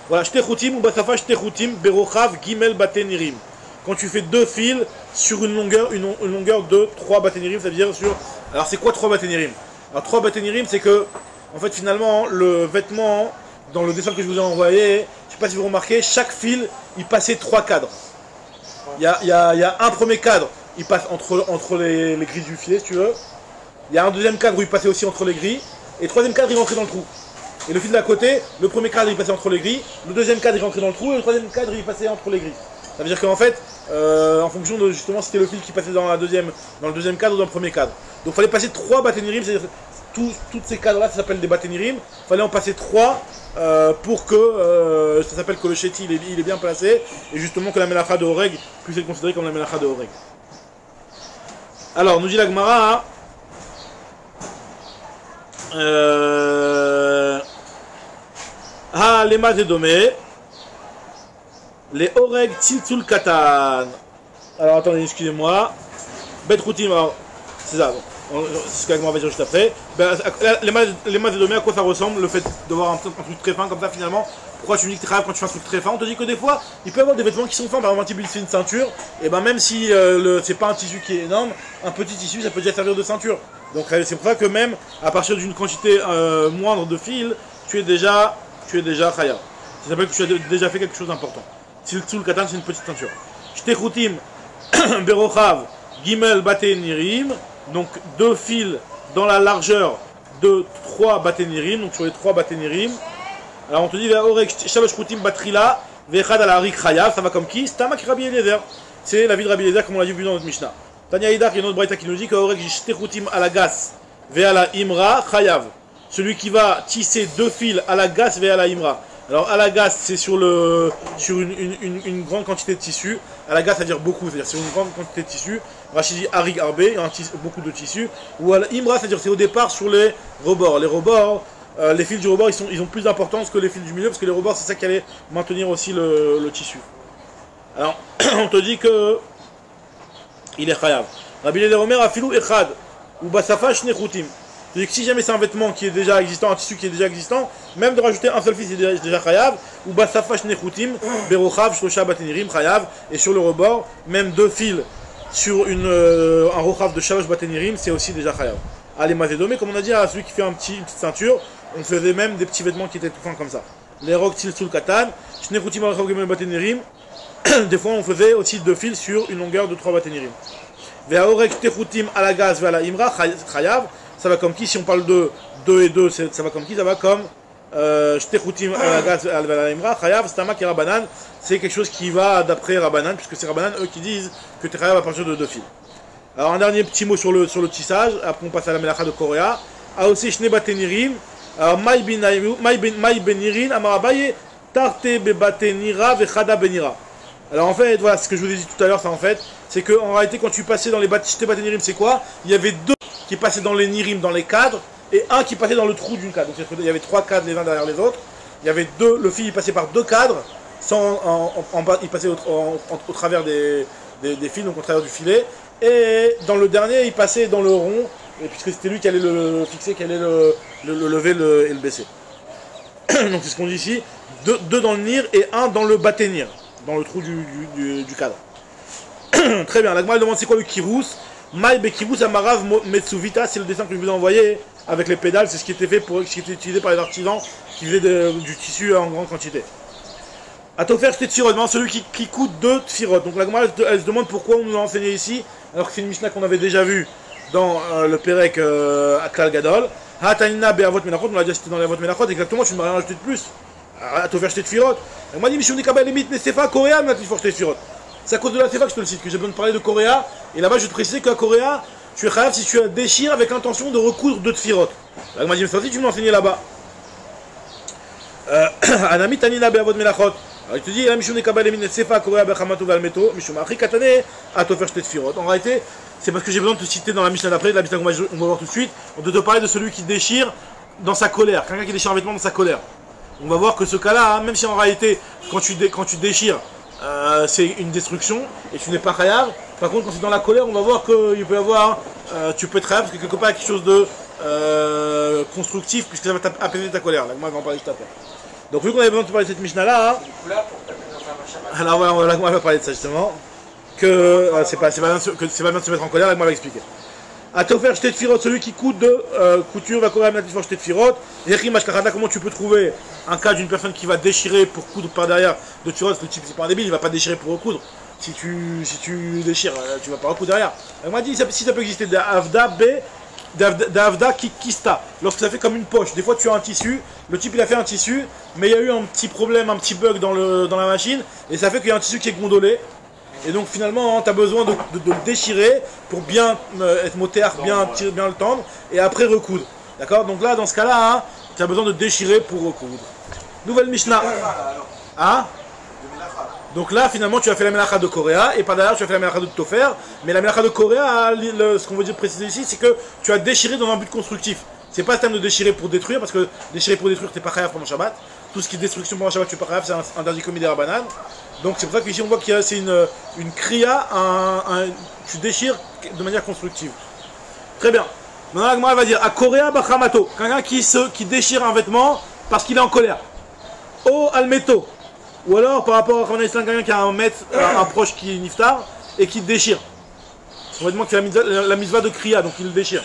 Voilà, shtechoutim ou basafa shtechoutim berochav gimel batenirim. Quand tu fais 2 fils sur une longueur de 3 batenirim, ça veut dire sur... Alors c'est quoi 3 batenirim? Alors 3 batenirim, c'est que, en fait finalement, le vêtement, dans le dessin que je vous ai envoyé, je sais pas si vous remarquez, chaque fil, il passait 3 cadres. Il y a un premier cadre, il passe entre les grilles du filet, si tu veux. Il y a un deuxième cadre où il passait aussi entre les grilles. Et le troisième cadre, il rentrait dans le trou. Et le fil d'à côté, le premier cadre, il passait entre les grilles. Le deuxième cadre, il rentrait dans le trou. Et le troisième cadre, il passait entre les grilles. Ça veut dire qu'en fait, en fonction de justement si c'était le fil qui passait dans le deuxième cadre ou dans le premier cadre. Donc il fallait passer 3 batenirim, c'est-à-dire toutes ces cadres-là, ça s'appelle des batenirim. Il fallait en passer 3 pour que ça s'appelle que le chéti il est bien placé et justement que la melacha de Oreg puisse être considérée comme la melacha de Oreg. Alors, nous dit la Gemara, ha lema zedome, les Oreg tziltzul katan. Alors attendez, excusez-moi. Bet routim, alors c'est ça. C'est ce que la Gemara va dire juste après. Les masses de domé, à quoi ça ressemble le fait de voir un truc très fin comme ça finalement? Pourquoi tu me dis que tu travailles quand tu fais un truc très fin? On te dit que des fois, il peut y avoir des vêtements qui sont fins. Par exemple, un type c'est une ceinture, et ben même si c'est pas un tissu qui est énorme, un petit tissu ça peut déjà servir de ceinture. Donc c'est pour ça que même à partir d'une quantité moindre de fil, tu es déjà khaya. Ça s'appelle que tu as déjà fait quelque chose d'important. Tziltzul katan, c'est une petite ceinture. Shtechoutim berochav gimel batenirim. Donc 2 fils dans la largeur de 3 batenirim, donc sur les 3 batenirim. Alors on te dit, shalosh koutim batrila, vechad alarik chayav, ça va comme qui? Stamak Rabbi Eliezer. C'est la vie de Rabbi Eliezer comme on l'a vu dans notre Mishnah. Tanya Idach, il y a une autre braïta qui nous dit que shtechoutim alagas, ve'ala imra chayav. Celui qui va tisser 2 fils à la gas, ve'ala imra. Alors à la gas, c'est sur une grande quantité de tissu. À la gas, ça veut dire beaucoup, c'est-à-dire sur une grande quantité de tissu. Rachid dit harig arbé, beaucoup de tissu. Ou à la imra, c'est-à-dire c'est au départ sur les rebords. Les rebords, les fils du rebord, ils ont plus d'importance que les fils du milieu, parce que les rebords, c'est ça qui allait maintenir aussi le tissu. Alors, on te dit que il est chayav. Rabbi Eliezer Omer afilou echad, ou basafa shnechoutim. C'est-à-dire que si jamais c'est un vêtement qui est déjà existant, un tissu qui est déjà existant, même de rajouter un seul fil, c'est déjà chayav. Ou basafa shnechoutim, berochav shlosha batenirim chayav. Et sur le rebord, même 2 fils sur un rochav de shalosh batenirim, c'est aussi déjà chayav. Allez, mazédomé, comme on a dit à celui qui fait une petite ceinture, on faisait même des petits vêtements qui étaient tout fins comme ça. Les rocs tziltzul katan, shnechoutim rochav gemel batenirim. Des fois, on faisait aussi 2 fils sur une longueur de 3 batenirim. Ve'aorek techoutim alagaz ve'ala imra chayav. Ça va comme qui? Si on parle de 2 et 2, ça va comme qui? Ça va comme Shtechoutim alagaz ve'ala imra chayav stamak et Rabbanan. C'est quelque chose qui va d'après Rabbanan, puisque c'est Rabbanan eux qui disent que tu es chayav à partir de 2 fils. Alors un dernier petit mot sur le tissage, après on passe à la melacha de Korea. Aosé shne batenirim. Alors maï benirin amarabaye Tarte bebate nira vechada benira. Alors en fait, voilà, ce que je vous ai dit tout à l'heure, ça en fait, c'est qu'en réalité, quand tu passais dans les bate nirim, c'est quoi? Il y avait deux qui passaient dans les nirim, dans les cadres, et un qui passait dans le trou d'une cadre. Donc il y avait trois cadres les uns derrière les autres. Il y avait deux, le fil il passait par deux cadres, il passait au travers des fils, donc au travers du filet. Et dans le dernier, il passait dans le rond, et puisque c'était lui qui allait le fixer, qui allait le lever et le baisser. Donc c'est ce qu'on dit ici, deux dans le nir et un dans le baténir, dans le trou du cadre. Très bien, la Gemara demande c'est quoi le kirous. Maï be kirous amarav metsuvita, c'est le dessin que je vous ai envoyé avec les pédales, c'est ce qui était fait ce qui était utilisé par les artisans qui faisaient du tissu en grande quantité. À Tofer, j'étais tfirot, celui qui coûte 2 tfirot. Donc la Gemara elle se demande pourquoi on nous l'a enseigné ici, alors que c'est une Mishnah qu'on avait déjà vue dans le Perek à Klal Gadol. Hatanina be'avot menachot, on l'a déjà cité dans les avot menachot, exactement, tu ne m'as rien rajouté de plus. À Tofer, j'étais tfirot. Elle m'a dit, Mishuni Kabel Limit Nesefa, Korea, mais il tfirot. C'est à cause de la Sefa que je te le cite, que j'ai besoin de parler de Korea. Et là-bas, je te précise qu'à Korea, tu es chayav si tu déchires avec l'intention de recoudre 2 tfirot. Elle m'a dit, mais ça aussi, tu m'as enseigné là-bas. Anami Tanina be'avot menachot. Alors il te dit, en réalité, c'est parce que j'ai besoin de te citer dans la Mishnah d'après, la Mishnah qu'on va voir tout de suite, de te parler de celui qui déchire dans sa colère, quelqu'un qui déchire un vêtement dans sa colère. On va voir que ce cas-là, même si en réalité, quand tu déchires, c'est une destruction, et tu n'es pas chayav, par contre quand c'est dans la colère, on va voir qu'il peut y avoir, tu peux être chayav, parce que quelque part il y a quelque chose de constructif, puisque ça va apaiser ta colère. Là, moi je vais en parler juste après. Donc vu qu'on avait besoin de te parler de cette Mishnah-là, alors voilà, on va parler de ça justement, que c'est pas bien de se mettre en colère, et moi je vais expliquer. À Tofer Shtet Tfirot, celui qui coûte de couture, va courir à Natif Shtet Tfirot. Comment tu peux trouver un cas d'une personne qui va déchirer pour coudre par derrière de Tfirot? Le type c'est pas un débile, il va pas déchirer pour recoudre. Si tu déchires, tu vas pas recoudre derrière. Elle m'a dit si ça peut exister d'Avda Kista, lorsque ça fait comme une poche. Des fois tu as un tissu, le type il a fait un tissu, mais il y a eu un petit problème, un petit bug dans la machine, et ça fait qu'il y a un tissu qui est gondolé. Et donc finalement, tu as besoin de le déchirer pour bien être moteur, bien le tendre, et après recoudre. D'accord? Donc là, dans ce cas-là, tu as besoin de déchirer pour recoudre. Nouvelle Mishnah. Hein? Donc là, finalement, tu as fait la melacha de Korea, et par derrière, tu as fait la melacha de Tofer. Mais la melacha de Korea, ce qu'on veut dire préciser ici, c'est que tu as déchiré dans un but constructif. C'est pas le terme de déchirer pour détruire, parce que déchirer pour détruire, tu n'es pas chayav pendant Shabbat. Tout ce qui est destruction pendant Shabbat, tu n'es pas chayav, c'est un interdit commis des Rabbanan. Donc c'est pour ça qu'ici on voit qu'il y a c'est une kriya, tu déchires de manière constructive. Très bien. Maintenant la Gemara va dire à Korea Bachamato, quelqu'un qui déchire un vêtement parce qu'il est en colère. O Almeto. Ou alors par rapport à quelqu'un qui a un proche qui est niftar et qui déchire. Son vêtement qui a la mitzvah de kriya, donc il le déchire.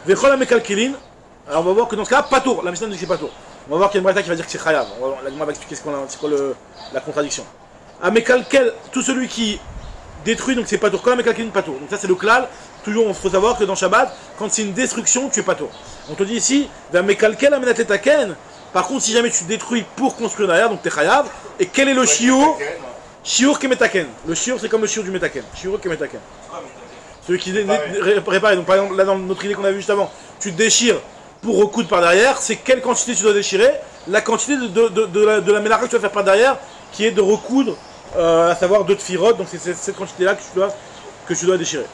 Vechol Amekalkelin. Alors on va voir que dans ce cas, patour. La Mishnah dit que c'est patour. On va voir qu'il y a une braïta qui va dire que c'est chayav. La Gemara va expliquer c'est quoi la contradiction. Amekalkel, tout celui qui détruit, donc c'est patour. Quand Amekalkelin patour. Donc ça c'est le klal. Toujours, il faut savoir que dans Shabbat, quand c'est une destruction, tu es patour. On te dit ici, Amekalkel amenatetaken. Par contre, si jamais tu détruis pour construire derrière, donc tu es chayav. Et quel est le shiur? Shiur kemetaken. Le shiur c'est comme le shiur du metaken. Shiur kemetaken. Celui qui répare. Donc par exemple, là dans notre idée qu'on a vu juste avant, tu déchires pour recoudre par derrière, c'est quelle quantité tu dois déchirer? La quantité de la mélacha que tu vas faire par derrière, qui est de recoudre, à savoir 2 tfirot, donc c'est cette quantité-là que tu dois déchirer.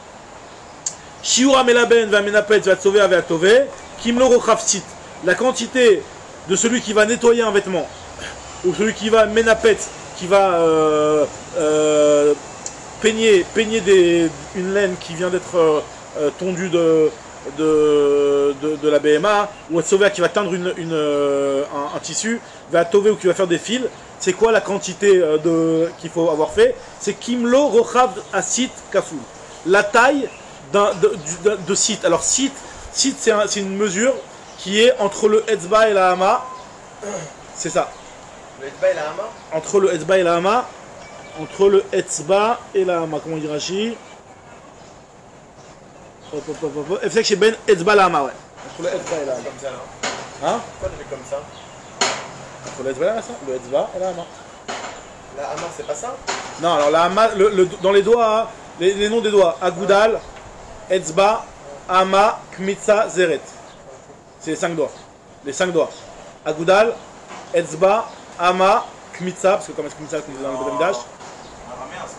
Shiur amelaben va menapet va tsover va tove, kimlo rochafsit. La quantité de celui qui va nettoyer un vêtement, ou celui qui va menapet, qui va peigner une laine qui vient d'être tondue de la BMA, ou Atsover qui va teindre un tissu, va Tové ou qui va faire des fils. C'est quoi la quantité qu'il faut avoir fait? C'est Kimlo Rochav Asit Kafoul. La taille de site. Alors site c'est une mesure qui est entre le Etzba et la Hama. C'est ça. Le Etzba et la Hama? Entre le Etzba et la Hama. Entre le Etzba et la Hama. Comment on dit Rashi? C'est chez Ben Etzba la Hama, ouais. Entre le Etzba et la Hama. Comme ça, là. Hein? Pourquoi tu fais comme ça? Entre le Etzba et la Hama, ça? Le Etzba et la Hama. La Hama, c'est pas ça? Non, alors la Hama, dans les doigts, les noms des doigts, Agoudal, Etzba, Hama, Kmitza, Zeret. C'est les 5 doigts. Les 5 doigts. Agoudal, Etzba, Hama, Kmitza, parce que comme est-ce Kmitza qu'on dit dans le Beth Amikdash. Araméen, ça.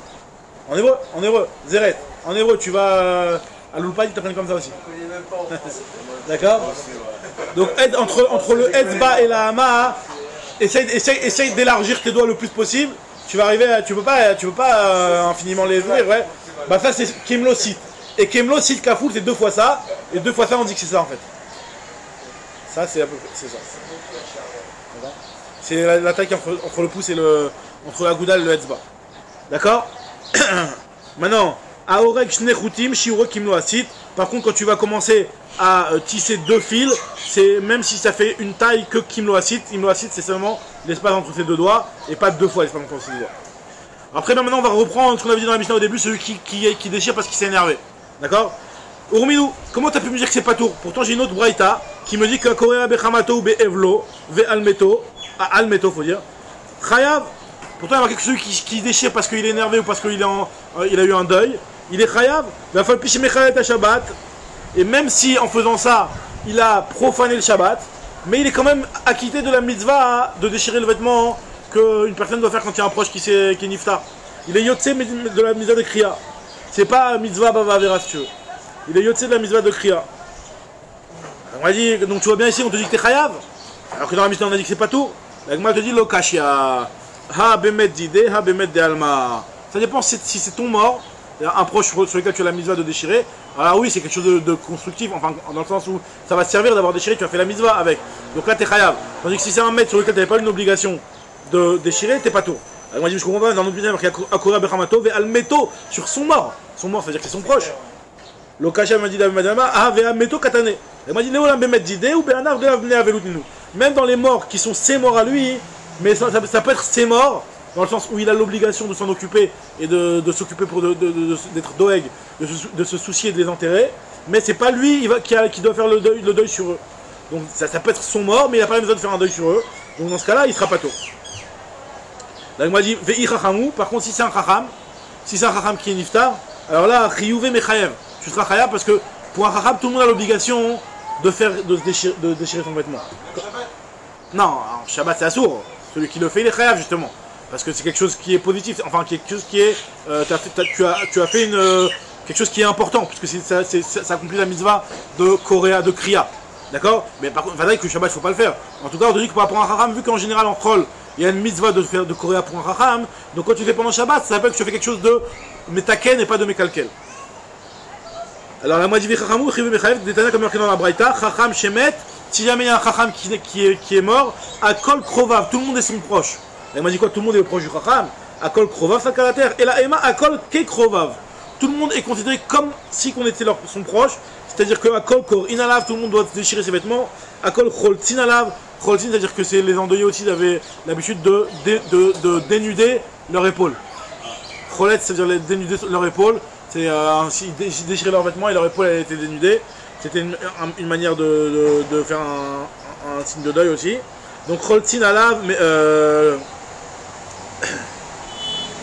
En hébreu, Zeret. En hébreu, tu vas à l'Ulpan, ils t'apprennent comme ça aussi. Je connais même pas en français. D'accord. Donc entre le Etzba et la Hama, essaye d'élargir tes doigts le plus possible. Tu vas arriver, tu peux pas infiniment les ouvrir, ouais. Bah ça c'est Kemlo Sit. Et Kemlo Sit Kafoul c'est 2 fois ça. Et 2 fois ça on dit que c'est ça en fait. Ça c'est à peu près, c'est ça. C'est la taille entre le pouce et entre la gouda et le Etzba. D'accord. Maintenant, Aorek Shnechutim Shiuro Kimlo Asit. Par contre, quand tu vas commencer à tisser 2 fils, c'est même si ça fait une taille que Kimlo Asit. Kimlo Asit, c'est seulement l'espace entre ses 2 doigts et pas 2 fois l'espace entre ses 2 doigts. Après, maintenant, on va reprendre ce qu'on avait dit dans la Mishnah au début, celui qui déchire parce qu'il s'est énervé. D'accord. Urminou, comment tu as pu me dire que c'est pas tour? Pourtant, j'ai une autre braïta qui me dit que Korea Bechamato ou Be'evlo, Ve'almeto, Almeto, faut dire, Chayav. Pourtant, il y a marqué que celui qui déchire parce qu'il est énervé ou parce qu'il il a eu un deuil, il est chayav, il va falloir picher Mechalet à Shabbat. Et même si en faisant ça, il a profané le Shabbat, mais il est quand même acquitté de la mitzvah de déchirer le vêtement qu'une personne doit faire quand il y a un proche qui est niftar. Il est yotse de la mitzvah de Kriya. C'est pas mitzvah bava vera si tu veux. Il est yotse de la mitzvah de Kriya. On m'a dit, donc tu vois bien ici, on te dit que t'es chayav, alors que dans la mitzvah on a dit que c'est pas tout. La Gemara te dit lo kashia. Ha bemet d'idée, ha bemet de alma. Ça dépend si c'est ton mort, un proche sur lequel tu as la mitzvah de déchirer. Alors oui, c'est quelque chose de constructif, enfin dans le sens où ça va te servir d'avoir déchiré, tu as fait la mitzvah avec. Donc là t'es chayav. Tandis que si c'est un maître sur lequel tu n'avais pas une obligation de déchirer, t'es pas tout. Alors moi je comprends pas, dans notre mitzvah il y a Akora Bechamato, ve almeto sur son mort. Son mort, ça veut dire que c'est son proche. L'okasha m'a dit madama, ah ve almeto katane. Elle m'a dit Léolam bemet d'idée ou be'anar de avne avelutinu. Même dans les morts qui sont ses morts à lui. Mais ça peut être ses morts, dans le sens où il a l'obligation de s'en occuper et de s'occuper pour d'être doeg, de se soucier de les enterrer. Mais c'est pas lui qui doit faire le deuil sur eux. Donc ça peut être son mort, mais il n'a pas besoin de faire un deuil sur eux. Donc dans ce cas-là, il sera pas tôt. Là, il m'a dit Ve'i chachamou. Par contre, si c'est un chacham qui est niftar, alors là, chiyuve mechayev. Tu seras chayav parce que pour un chacham, tout le monde a l'obligation de déchirer son vêtement. Non, en Shabbat c'est assourd. Celui qui le fait, il est chayav justement. Parce que c'est quelque chose qui est positif, enfin quelque chose qui est... tu as fait quelque chose qui est important, puisque ça accomplit la mitzvah de Korea, de Kriya. D'accord. Mais par contre, il faudrait que le Shabbat, il ne faut pas le faire. En tout cas, on te dit que par rapport à un chacham, vu qu'en général en Chol, il y a une mitzvah de faire de Korea pour un chacham, donc quand tu fais pendant Shabbat, ça s'appelle que tu fais quelque chose de metaken et pas de mekalkel. Alors la moitié chachamou, chivu mechayev, détaillé comme marqué dans la braïta, chacham shemet. Si jamais il y a un chacham qui est mort, à kol krovav, tout le monde est son proche. Elle m'a dit quoi? Tout le monde est proche du chacham. À kol krovav, ça la terre. Et la ema, à kol ke krovav. Tout le monde est considéré comme si qu'on était son proche. C'est-à-dire qu'à kol kor inalav, tout le monde doit déchirer ses vêtements. À kol choltzin alav, choltzin, c'est-à-dire que les endeuillés aussi avaient l'habitude de dénuder leur épaule. Cholet, c'est-à-dire dénuder leur épaule. C'est ils déchiraient leurs vêtements et leur épaule a été dénudée. C'était une manière de faire un signe de deuil aussi. Donc Choltzin alav, mais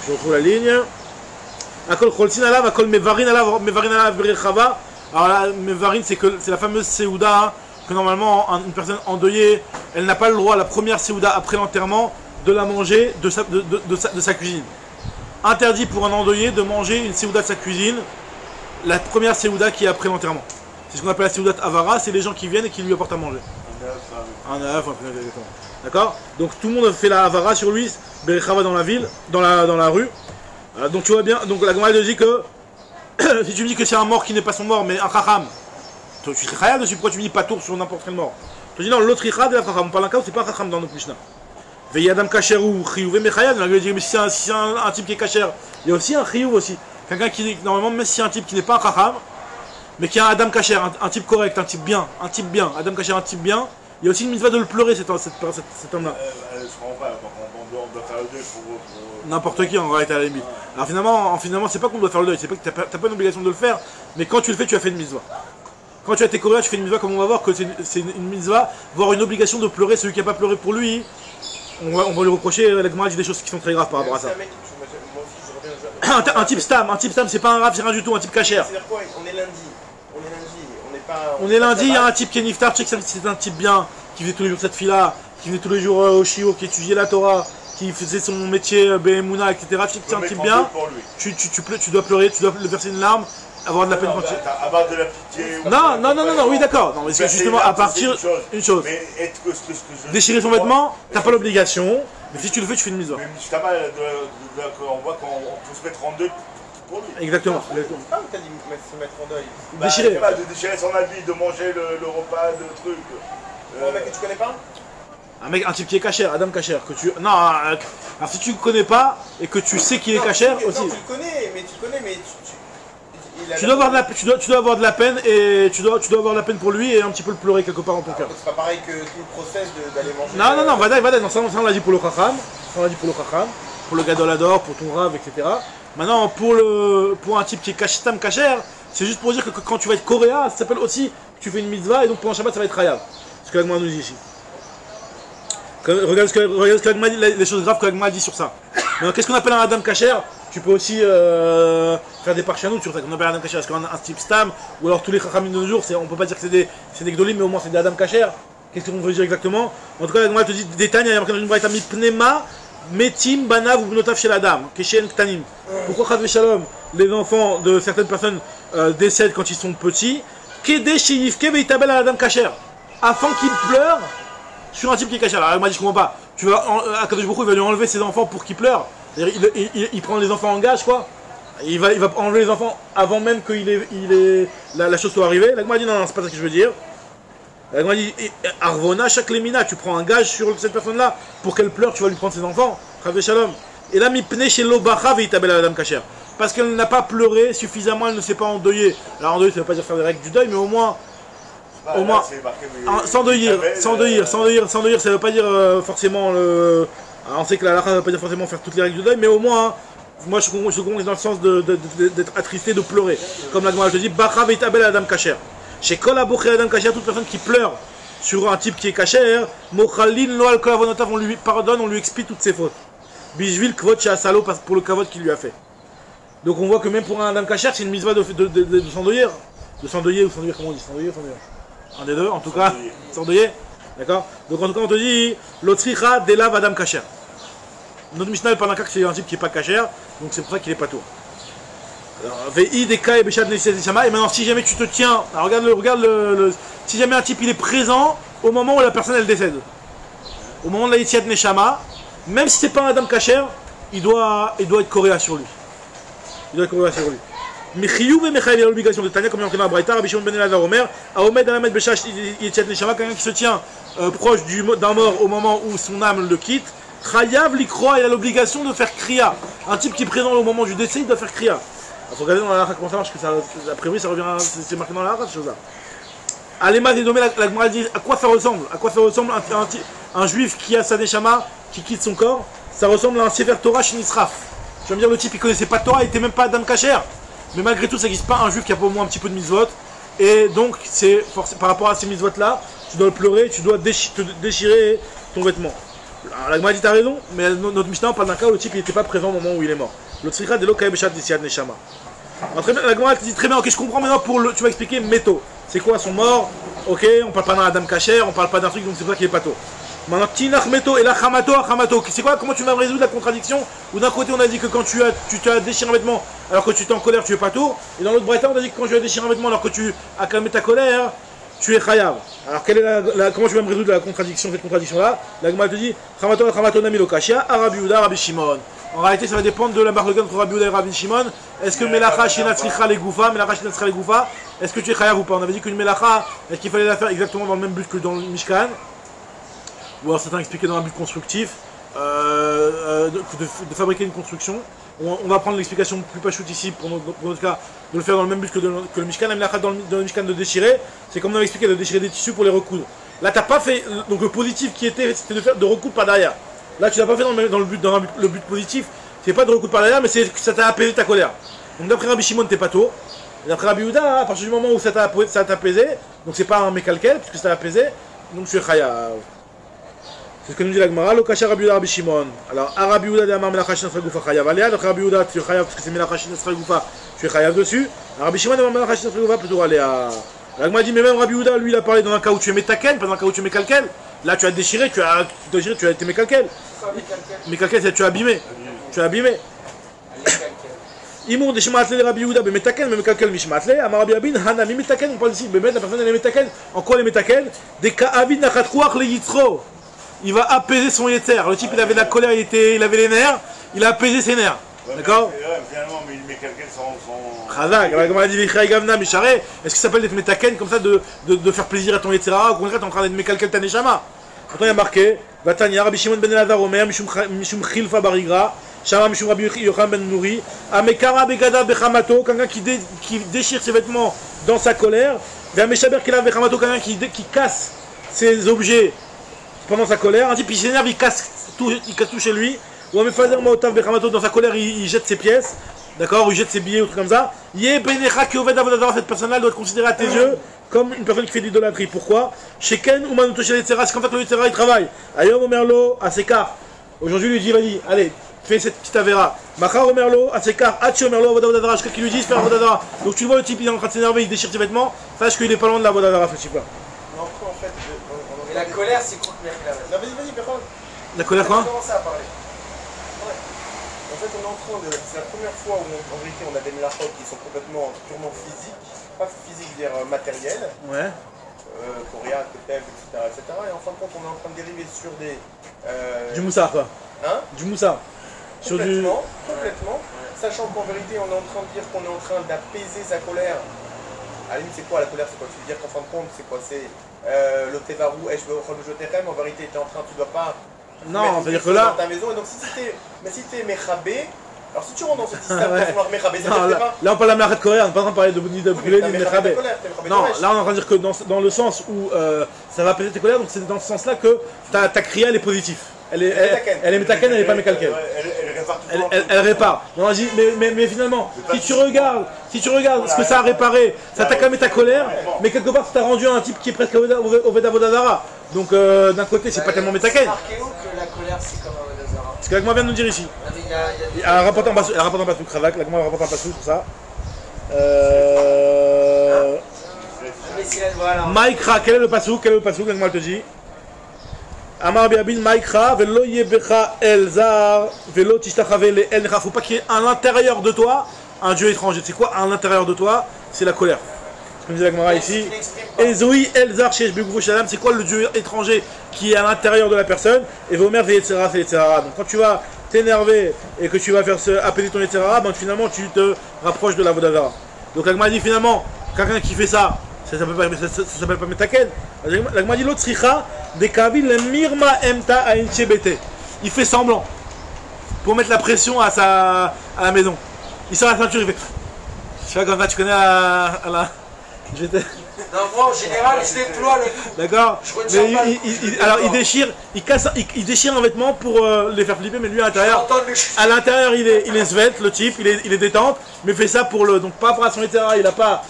je retrouve la ligne. Akol Choltzin alav, akol mevarin alav berechava. Alors là, mevarin, c'est la fameuse séouda que normalement une personne endeuillée, elle n'a pas le droit, la première séouda après l'enterrement, de la manger de sa cuisine. Interdit pour un endeuillé de manger une séouda de sa cuisine, la première séouda qui est après l'enterrement. C'est ce qu'on appelle la séoudat avara, c'est les gens qui viennent et qui lui apportent à manger. Un œuf, d'accord. Donc tout le monde fait la avara sur lui, berechava dans la ville, dans la rue. Donc tu vois bien, donc la Gemara dit que si tu me dis que c'est un mort qui n'est pas son mort, mais un chacham, tu serais chayav dessus, pourquoi tu me dis pas tour sur n'importe quel mort? Je te dis non, l'autre icha de la chacham, on parle d'un cas où c'est pas un chacham dans notre Mishnah. Ve'yadam kasher ou chiyuv mechayav, on lui dit mais si c'est un type qui est kasher, il y a aussi un chiyuv aussi. Quelqu'un qui, normalement, même si c'est un type qui n'est pas un chacham, mais qui a un Adam Kacher, un type correct, un type bien, Adam Kacher, un type bien, il y a aussi une mitzvah de le pleurer cet homme-là. Je comprends pas, on doit faire le deuil pour... N'importe qui en réalité à la limite. Alors finalement c'est pas qu'on doit faire le deuil, c'est pas que t'as pas une obligation de le faire, mais quand tu le fais, tu as fait une mitzvah. Quand tu as tes Korea, tu fais une mitzvah, comme on va voir que c'est une mitzvah, voire une obligation de pleurer celui qui n'a pas pleuré pour lui, on va lui reprocher, la Gemara dit des choses qui sont très graves par rapport à ça. Un type stam, c'est pas un rap, c'est rien du tout, un type Kacher. C'est-à-dire quoi? On est lundi. On est lundi, il y a un type qui est niftar, tu sais que c'est un type bien, qui faisait tous les jours cette fila, qui venait tous les jours au Shio, qui étudiait la Torah, qui faisait son métier Behemuna, etc. Tu tiens un type bien, tu dois pleurer, tu dois le verser une larme, avoir de la peine quand tu... Avoir de la pitié... Non, oui d'accord. Non, mais c'est justement à partir... Une chose. Mais déchirer son vêtement, t'as pas l'obligation, mais si tu le fais, tu fais une mise. Mais on voit qu'on peut se mettre en deuil pour lui. Exactement. Ah, t'as dit se mettre en deuil. Déchirer. De déchirer son habit, de manger le repas, le truc. Un mec que tu connais pas? Un type qui est cachère, Adam cachère, que tu... Non, alors si tu le connais pas, et que tu sais qu'il est cachère aussi... Non, tu le connais, mais tu dois avoir de la peine, et tu dois avoir de la peine pour lui, et un petit peu le pleurer quelque part en ton cœur. C'est pas pareil que tout le process d'aller manger... Non, Vadaï, ça on l'a dit pour le Chacham, pour le Gadolador, pour ton Rav, etc. Maintenant, pour un type qui est cachère, c'est juste pour dire que quand tu vas être coréen, ça s'appelle aussi que tu fais une mitzvah, et donc pour un Shabbat, ça va être Hayav. Ce que l'Agma nous dit ici. Regarde ce que l'Agma dit, les choses graves que l'Agma dit sur ça. Donc, qu'est-ce qu'on appelle un Adam Kacher? Tu peux aussi faire des parchanout sur ça. Qu'on appelle un Adam Kacher. Est-ce qu'un type Stam, ou alors tous les Chachamim de nos jours, on peut pas dire que c'est des Gdolim, mais au moins c'est des Adam Kacher. Qu'est-ce qu'on veut dire exactement? En tout cas, l'Agma te dit détail, il y a marqué dans une braïta mi pnema, metim, banav ou bnotav shel Adam, keshen ktanim. Pourquoi Chad Shalom, les enfants de certaines personnes décèdent quand ils sont petits? Kede sheyifke veitabel Adam Kacher. Afin qu'il pleure sur un type qui est caché. Alors, il m'a dit, je comprends pas. Akadosh Baruch Hu, il va lui enlever ses enfants pour qu'il pleure. Il prend les enfants en gage, quoi. Il va enlever les enfants avant même que la chose soit arrivée. Là, il m'a dit, non, c'est pas ça que je veux dire. Là, il m'a dit, Arvona, chaque lemina, tu prends un gage sur cette personne-là pour qu'elle pleure, tu vas lui prendre ses enfants. Chavé Shalom. Et là, mi pne chez l'obacha veitabel Adam Kacher. Parce qu'elle n'a pas pleuré suffisamment, elle ne s'est pas endeuillée. Alors, endeuiller, ça veut pas dire faire des règles du deuil, mais au moins. S'endeuillir, ça veut pas dire forcément on sait que la halakha ne veut pas dire forcément faire toutes les règles du deuil, mais au moins, moi je comprends dans le sens d'être attristé, de pleurer. Comme la Gemara te dit, Bacha veitabel Adam Kacher. Chez Kol Abocher Adam Kacher, toute personne qui pleure sur un type qui est kacher, Mochalin lo al kol avonotav, on lui pardonne, on lui expie toutes ses fautes. Bishvil kvot she'asalo, pour le kavod qu'il lui a fait. Donc on voit que même pour un Adam Kacher, c'est une mitzvah de s'endeuiller. De s'endeuiller ou s'endeuiller, comment on dit? S'endeuiller. Un des deux, en tout cas, s'endeuiller. D'accord? Donc en tout cas, on te dit, l'otricha delav Adam Kacher. Notre Mishnah parle d'un cas que c'est un type qui n'est pas kacher, donc c'est pour ça qu'il n'est pas tour. Et maintenant, si jamais tu te tiens, regarde si jamais un type il est présent au moment où la personne elle décède, au moment de la Yetziat Neshama, même si c'est pas un Adam Kacher, il doit être coréen sur lui. Mechiyuv et Mechayev, il y a l'obligation de Tania, comme il y a en Braïta, Rabbi Shimon ben Elazar Omer, Aomed Alamed Beshash Yetziat Neshama, quelqu'un qui se tient proche d'un mort au moment où son âme le quitte, Chayav l'ikroa, il a l'obligation de faire kriya. Un type qui est présent au moment du décès, il doit faire kriya. Il faut regarder dans la halakha comment ça marche, parce que a priori ça revient, c'est marqué dans la halakha, cette chose-là. Alema Dédomé, la Gemara dit à quoi ça ressemble? À quoi ça ressemble un juif qui a sa neshama, qui quitte son corps? Ça ressemble à un Sefer Torah Shinisraf. Je veux me dire, le type il connaissait pas de Torah, il était même pas Adam Kacher. Mais malgré tout, ça n'existe pas un juif qui a pas au moins un petit peu de mitzvot. Et donc, par rapport à ces mitzvot-là, tu dois le pleurer, tu dois déchirer ton vêtement. Alors, la Gemara dit t'as raison, mais notre Mishnah parle d'un cas où le type n'était pas présent au moment où il est mort. Le tzricha de l'okayeb shat d'Yetziat Neshama. La Gemara dit très bien, ok, je comprends maintenant tu vas expliquer métaux. C'est quoi son mort? Ok, on parle pas d'un Adam Kacher, on parle pas d'un truc, donc c'est pour ça qu'il est pas tôt. Maintenant, tinach meto et la chamato. C'est quoi? Comment tu vas résoudre la contradiction? Où d'un côté on a dit que quand tu as déchiré un vêtement alors que tu es en colère, tu es pas tour. Et dans l'autre braïta, on a dit que quand tu as déchiré un vêtement alors que tu as calmé ta colère, tu es chayav. Alors comment tu vas me résoudre cette contradiction-là? La Gemara te dit chamato nami lo kashia, Rabbi Yehuda, Rabbi Shimon. En réalité, ça va dépendre de la marlogan entre Rabbi Yehuda et Rabbi Shimon. Est-ce que melacha shinatzricha les goufa, est-ce que tu es chayav ou pas? On avait dit qu'une melacha, est-ce qu'il fallait la faire exactement dans le même but que dans le Mishkan? Ou alors certains expliquaient dans un but constructif, de fabriquer une construction. On va prendre l'explication plus pachoute ici, pour notre cas, de le faire dans le même but que le Mishkan. La melacha dans le Mishkan de déchirer, c'est comme on avait expliqué, de déchirer des tissus pour les recoudre. Là, t'as pas fait, donc le positif qui était, c'était de recoudre par derrière. Là, tu l'as pas fait dans le but positif, c'est pas de recoudre par derrière, mais c'est que ça t'a apaisé ta colère. Donc d'après Rabbi Shimon, t'es pas tôt. Et d'après Rabbi Yehuda, à partir du moment où ça t'a apaisé, donc c'est pas un mécalquel, puisque ça t'a apaisé, donc tu es chayav. C'est ce que nous dit la Gemara, lo kasha Rabbi Yehuda Rabbi Shimon. Alors, à Rabbi Yehuda de Amar melacha shinasra gufa chayav aléa, d'après Rabbi Yehuda, tu es chayav parce que c'est melacha shinasra gufa, tu es chayav dessus. À Rabbi Shimon de Amar melacha shinasra gufa, plutôt aléa. La Gemara dit, mais même Rabbi Yehuda, lui, il a parlé dans un cas où tu es métaken, pas dans un cas où tu es mécalquel. Là, tu as déchiré, tu as été mécalquel. Mécalquel, c'est tu as abîmé. Tu as abîmé. Imour des Shematle les Rabbi Yehuda, Metaken, mais Mekalkel Mishmatle, Amar Rabbi Abin, Hanami Metaken, on parle ici, Bémet, la personne elle est Metaken. En quoi elle est Metaken? Des Ka'avid Nachatrouach le Yitzro. Il va apaiser son Yetzer. Le type il avait de la colère, il avait les nerfs, il a apaisé ses nerfs. D'accord? Finalement, mais il met quelqu'un sans. Khazak, comme on a dit, est-ce que ça s'appelle d'être Metaken comme ça, de faire plaisir à ton Yetzer? Au contraire, tu es en train d'être Mekalkel Taneshama. Pourtant il y a marqué, Vatania, Rabbi Shimon ben Elazar Omer, Mishum Khilfa Barigra. Shama Mishum Rabbi Yochanan ben Nouri, Amekara Begada Bechamato, quelqu'un qui déchire ses vêtements dans sa colère, Vermeshaber Kela Bechamato, quelqu'un qui casse ses objets pendant sa colère, un type il s'énerve, il casse tout chez lui, ou Amefazer Maotav Bechamato, dans sa colère il jette ses pièces, d'accord, ou il jette ses billets ou trucs comme ça, Yé Benecha Kioved Avodadara, cette personne-là doit être considérée à tes yeux comme une personne qui fait de l'idolâtrie. Pourquoi? Sheken ou Manuto Shel Yetzera, c'est qu'en fait le Yetzera il travaille. Ayom Omerlo, Asekar. Aujourd'hui lui dit, vas-y, allez. Fais cette petite avéra. Machar Omerlo, Atsekar, Hachi Omerlo, Avodadara, jusqu'à qu'il lui dise faire Avodadara. Donc tu vois le type, il est en train de s'énerver, il déchire ses vêtements, sache qu'il est pas loin de la Avodadara, ce type-là. Non, en fait, et la colère, c'est contre Merkel. Non, vas-y, personne. La colère quoi? On a commencé à parler. Ouais. En fait, on est en train de. C'est la première fois où en vérité on a des mélachotes qui sont complètement purement physiques, pas physiques, je veux dire matériels. Ouais. Coréa, Koteb, etc., etc. Et en fin de compte, on est en train de dériver sur des. Du moussard quoi. Hein? Du moussard. Complètement, complètement. Sachant qu'en vérité, on est en train de dire qu'on est en train d'apaiser sa colère. À la limite, c'est quoi la colère? C'est quoi? Tu veux dire qu'en fin de compte, c'est quoi? C'est le Tevarou, en vérité, tu es en train, tu dois pas. Non, c'est-à-dire que là. Dans ta maison, et donc si t'es Mechabé, alors si tu rentres dans ce système de vouloir Mechabé, ça veut dire pas. Là on parle de la marque coréenne, on n'est pas en train de parler de brûler ni de Mechabé. Non, là on est en train de dire que dans le sens où ça va apaiser tes colères, donc c'est dans ce sens-là que ta kriya elle est positive. Elle est métaken, elle n'est pas mécalquelle. Elle répare. On a dit, mais finalement, si tu regardes ce que ça a réparé, ça t'a calmé ta colère, mais quelque part ça t'a rendu un type qui est presque au Vedavodazara. Donc d'un côté, c'est pas tellement métaken. C'est marqué où que la colère c'est comme un Vedavodazara? Ce que l'Agma vient de nous dire ici. Elle rapporte un pasouk, Kravak, l'Agma rapporte un pasouk sur ça. Maïkra, quel est le pasouk? L'Agma te dit. Amar Biabin Maïkra, velo yebecha elzar, velo tishtachave le el necha. Faut pas qu'il y ait à l'intérieur de toi un dieu étranger. C'est quoi à l'intérieur de toi? C'est la colère. Ce que nous dit la Gemara ici. Ezoui elzar shesh begufo shalom. C'est quoi le dieu étranger qui est à l'intérieur de la personne? Et vomer veyetzera c'est yetzera. Donc quand tu vas t'énerver et que tu vas faire apaiser ton yetzera, ben finalement tu te rapproches de la vodazara. Donc la Gemara dit finalement quelqu'un qui fait ça. Ça s'appelle pas Metaken. La Gemara dit l'autre Sricha de Kavil le Mirma Emta à Inchebete. Il fait semblant pour mettre la pression à la maison. Il sort la ceinture, il fait. Je sais pas comme ça, tu connais à la. Non, moi en général, je déploie le coup. D'accord. Alors il déchire un vêtement pour les faire flipper, mais lui à l'intérieur il est svet, le type, il est détente, mais fait ça pour donc pas pour son etc. Il a pas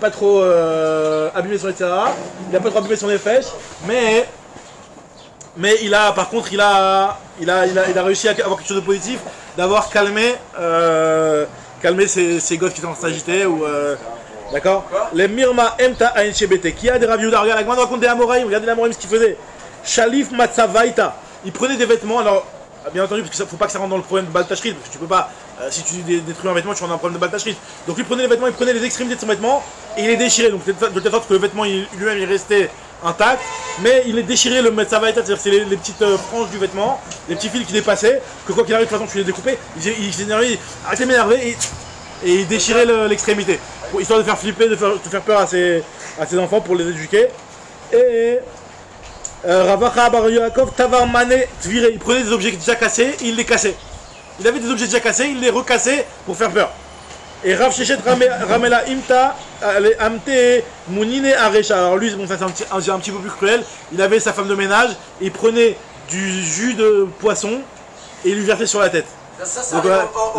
trop abîmé son etc. Il a pas trop abîmé son effet, mais il a par contre il a réussi à avoir quelque chose de positif, d'avoir calmé ces gosses qui sont en s'agiter ou d'accord. Les Mirma Emta Ainchebete. Qui a des Rav Yehuda? Regarde, la Gemara raconte des Amoraïm. Regardez les Amoraïm ce qu'ils faisaient. Shalif Matzavaita. Ils prenaient des vêtements. Alors, bien entendu, parce qu'il ne faut pas que ça rentre dans le problème de Baltachrit. Parce que tu peux pas, si tu détruis un vêtement, tu rentres dans un problème de Baltachrit. Donc, ils prenaient les vêtements, ils prenaient les extrémités de son vêtement et ils les déchiraient. Donc, de telle sorte que le vêtement lui-même il restait intact. Mais il les déchirait le Matzavaita. C'est-à-dire c'est les petites franges du vêtement, les petits fils qui dépassaient. Que quoi qu'il arrive, de toute façon, tu les découpais. Il s'énervait, arrêtez de m'énerver. Et il déchirait l'extrémité, histoire de faire flipper, de faire peur à ses enfants pour les éduquer. Et Ravacha Bar Yaakov Tavar Mané Tvire, il prenait des objets déjà cassés et il les cassait. Il avait des objets déjà cassés, il les recassait pour faire peur. Et Rav Shechet Ramela Imta Amte Mounine Arecha. Alors lui, bon, ça c'est un petit peu plus cruel. Il avait sa femme de ménage et il prenait du jus de poisson et il lui versait sur la tête. Ça donc,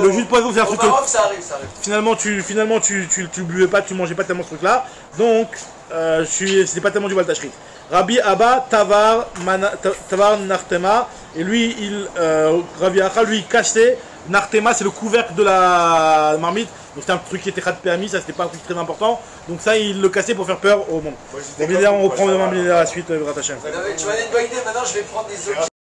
le jus de poisson c'est un truc Maroc, ça arrive. Finalement tu buvais pas, tu mangeais pas tellement ce truc là, donc c'était pas tellement du Baltachrit. Rabbi Abba Tavar Nartema, et lui Rabbi Acha lui cachetait Nartema, c'est le couvercle de la marmite, c'était un truc qui était Khat permis, ça c'était pas un truc très important. Donc ça, il le cassait pour faire peur au monde. Moi, Bon, Bilder, on reprend devant Bilder la suite, Ratachem. Tu m'as donné une bonne idée, maintenant je vais prendre des objets.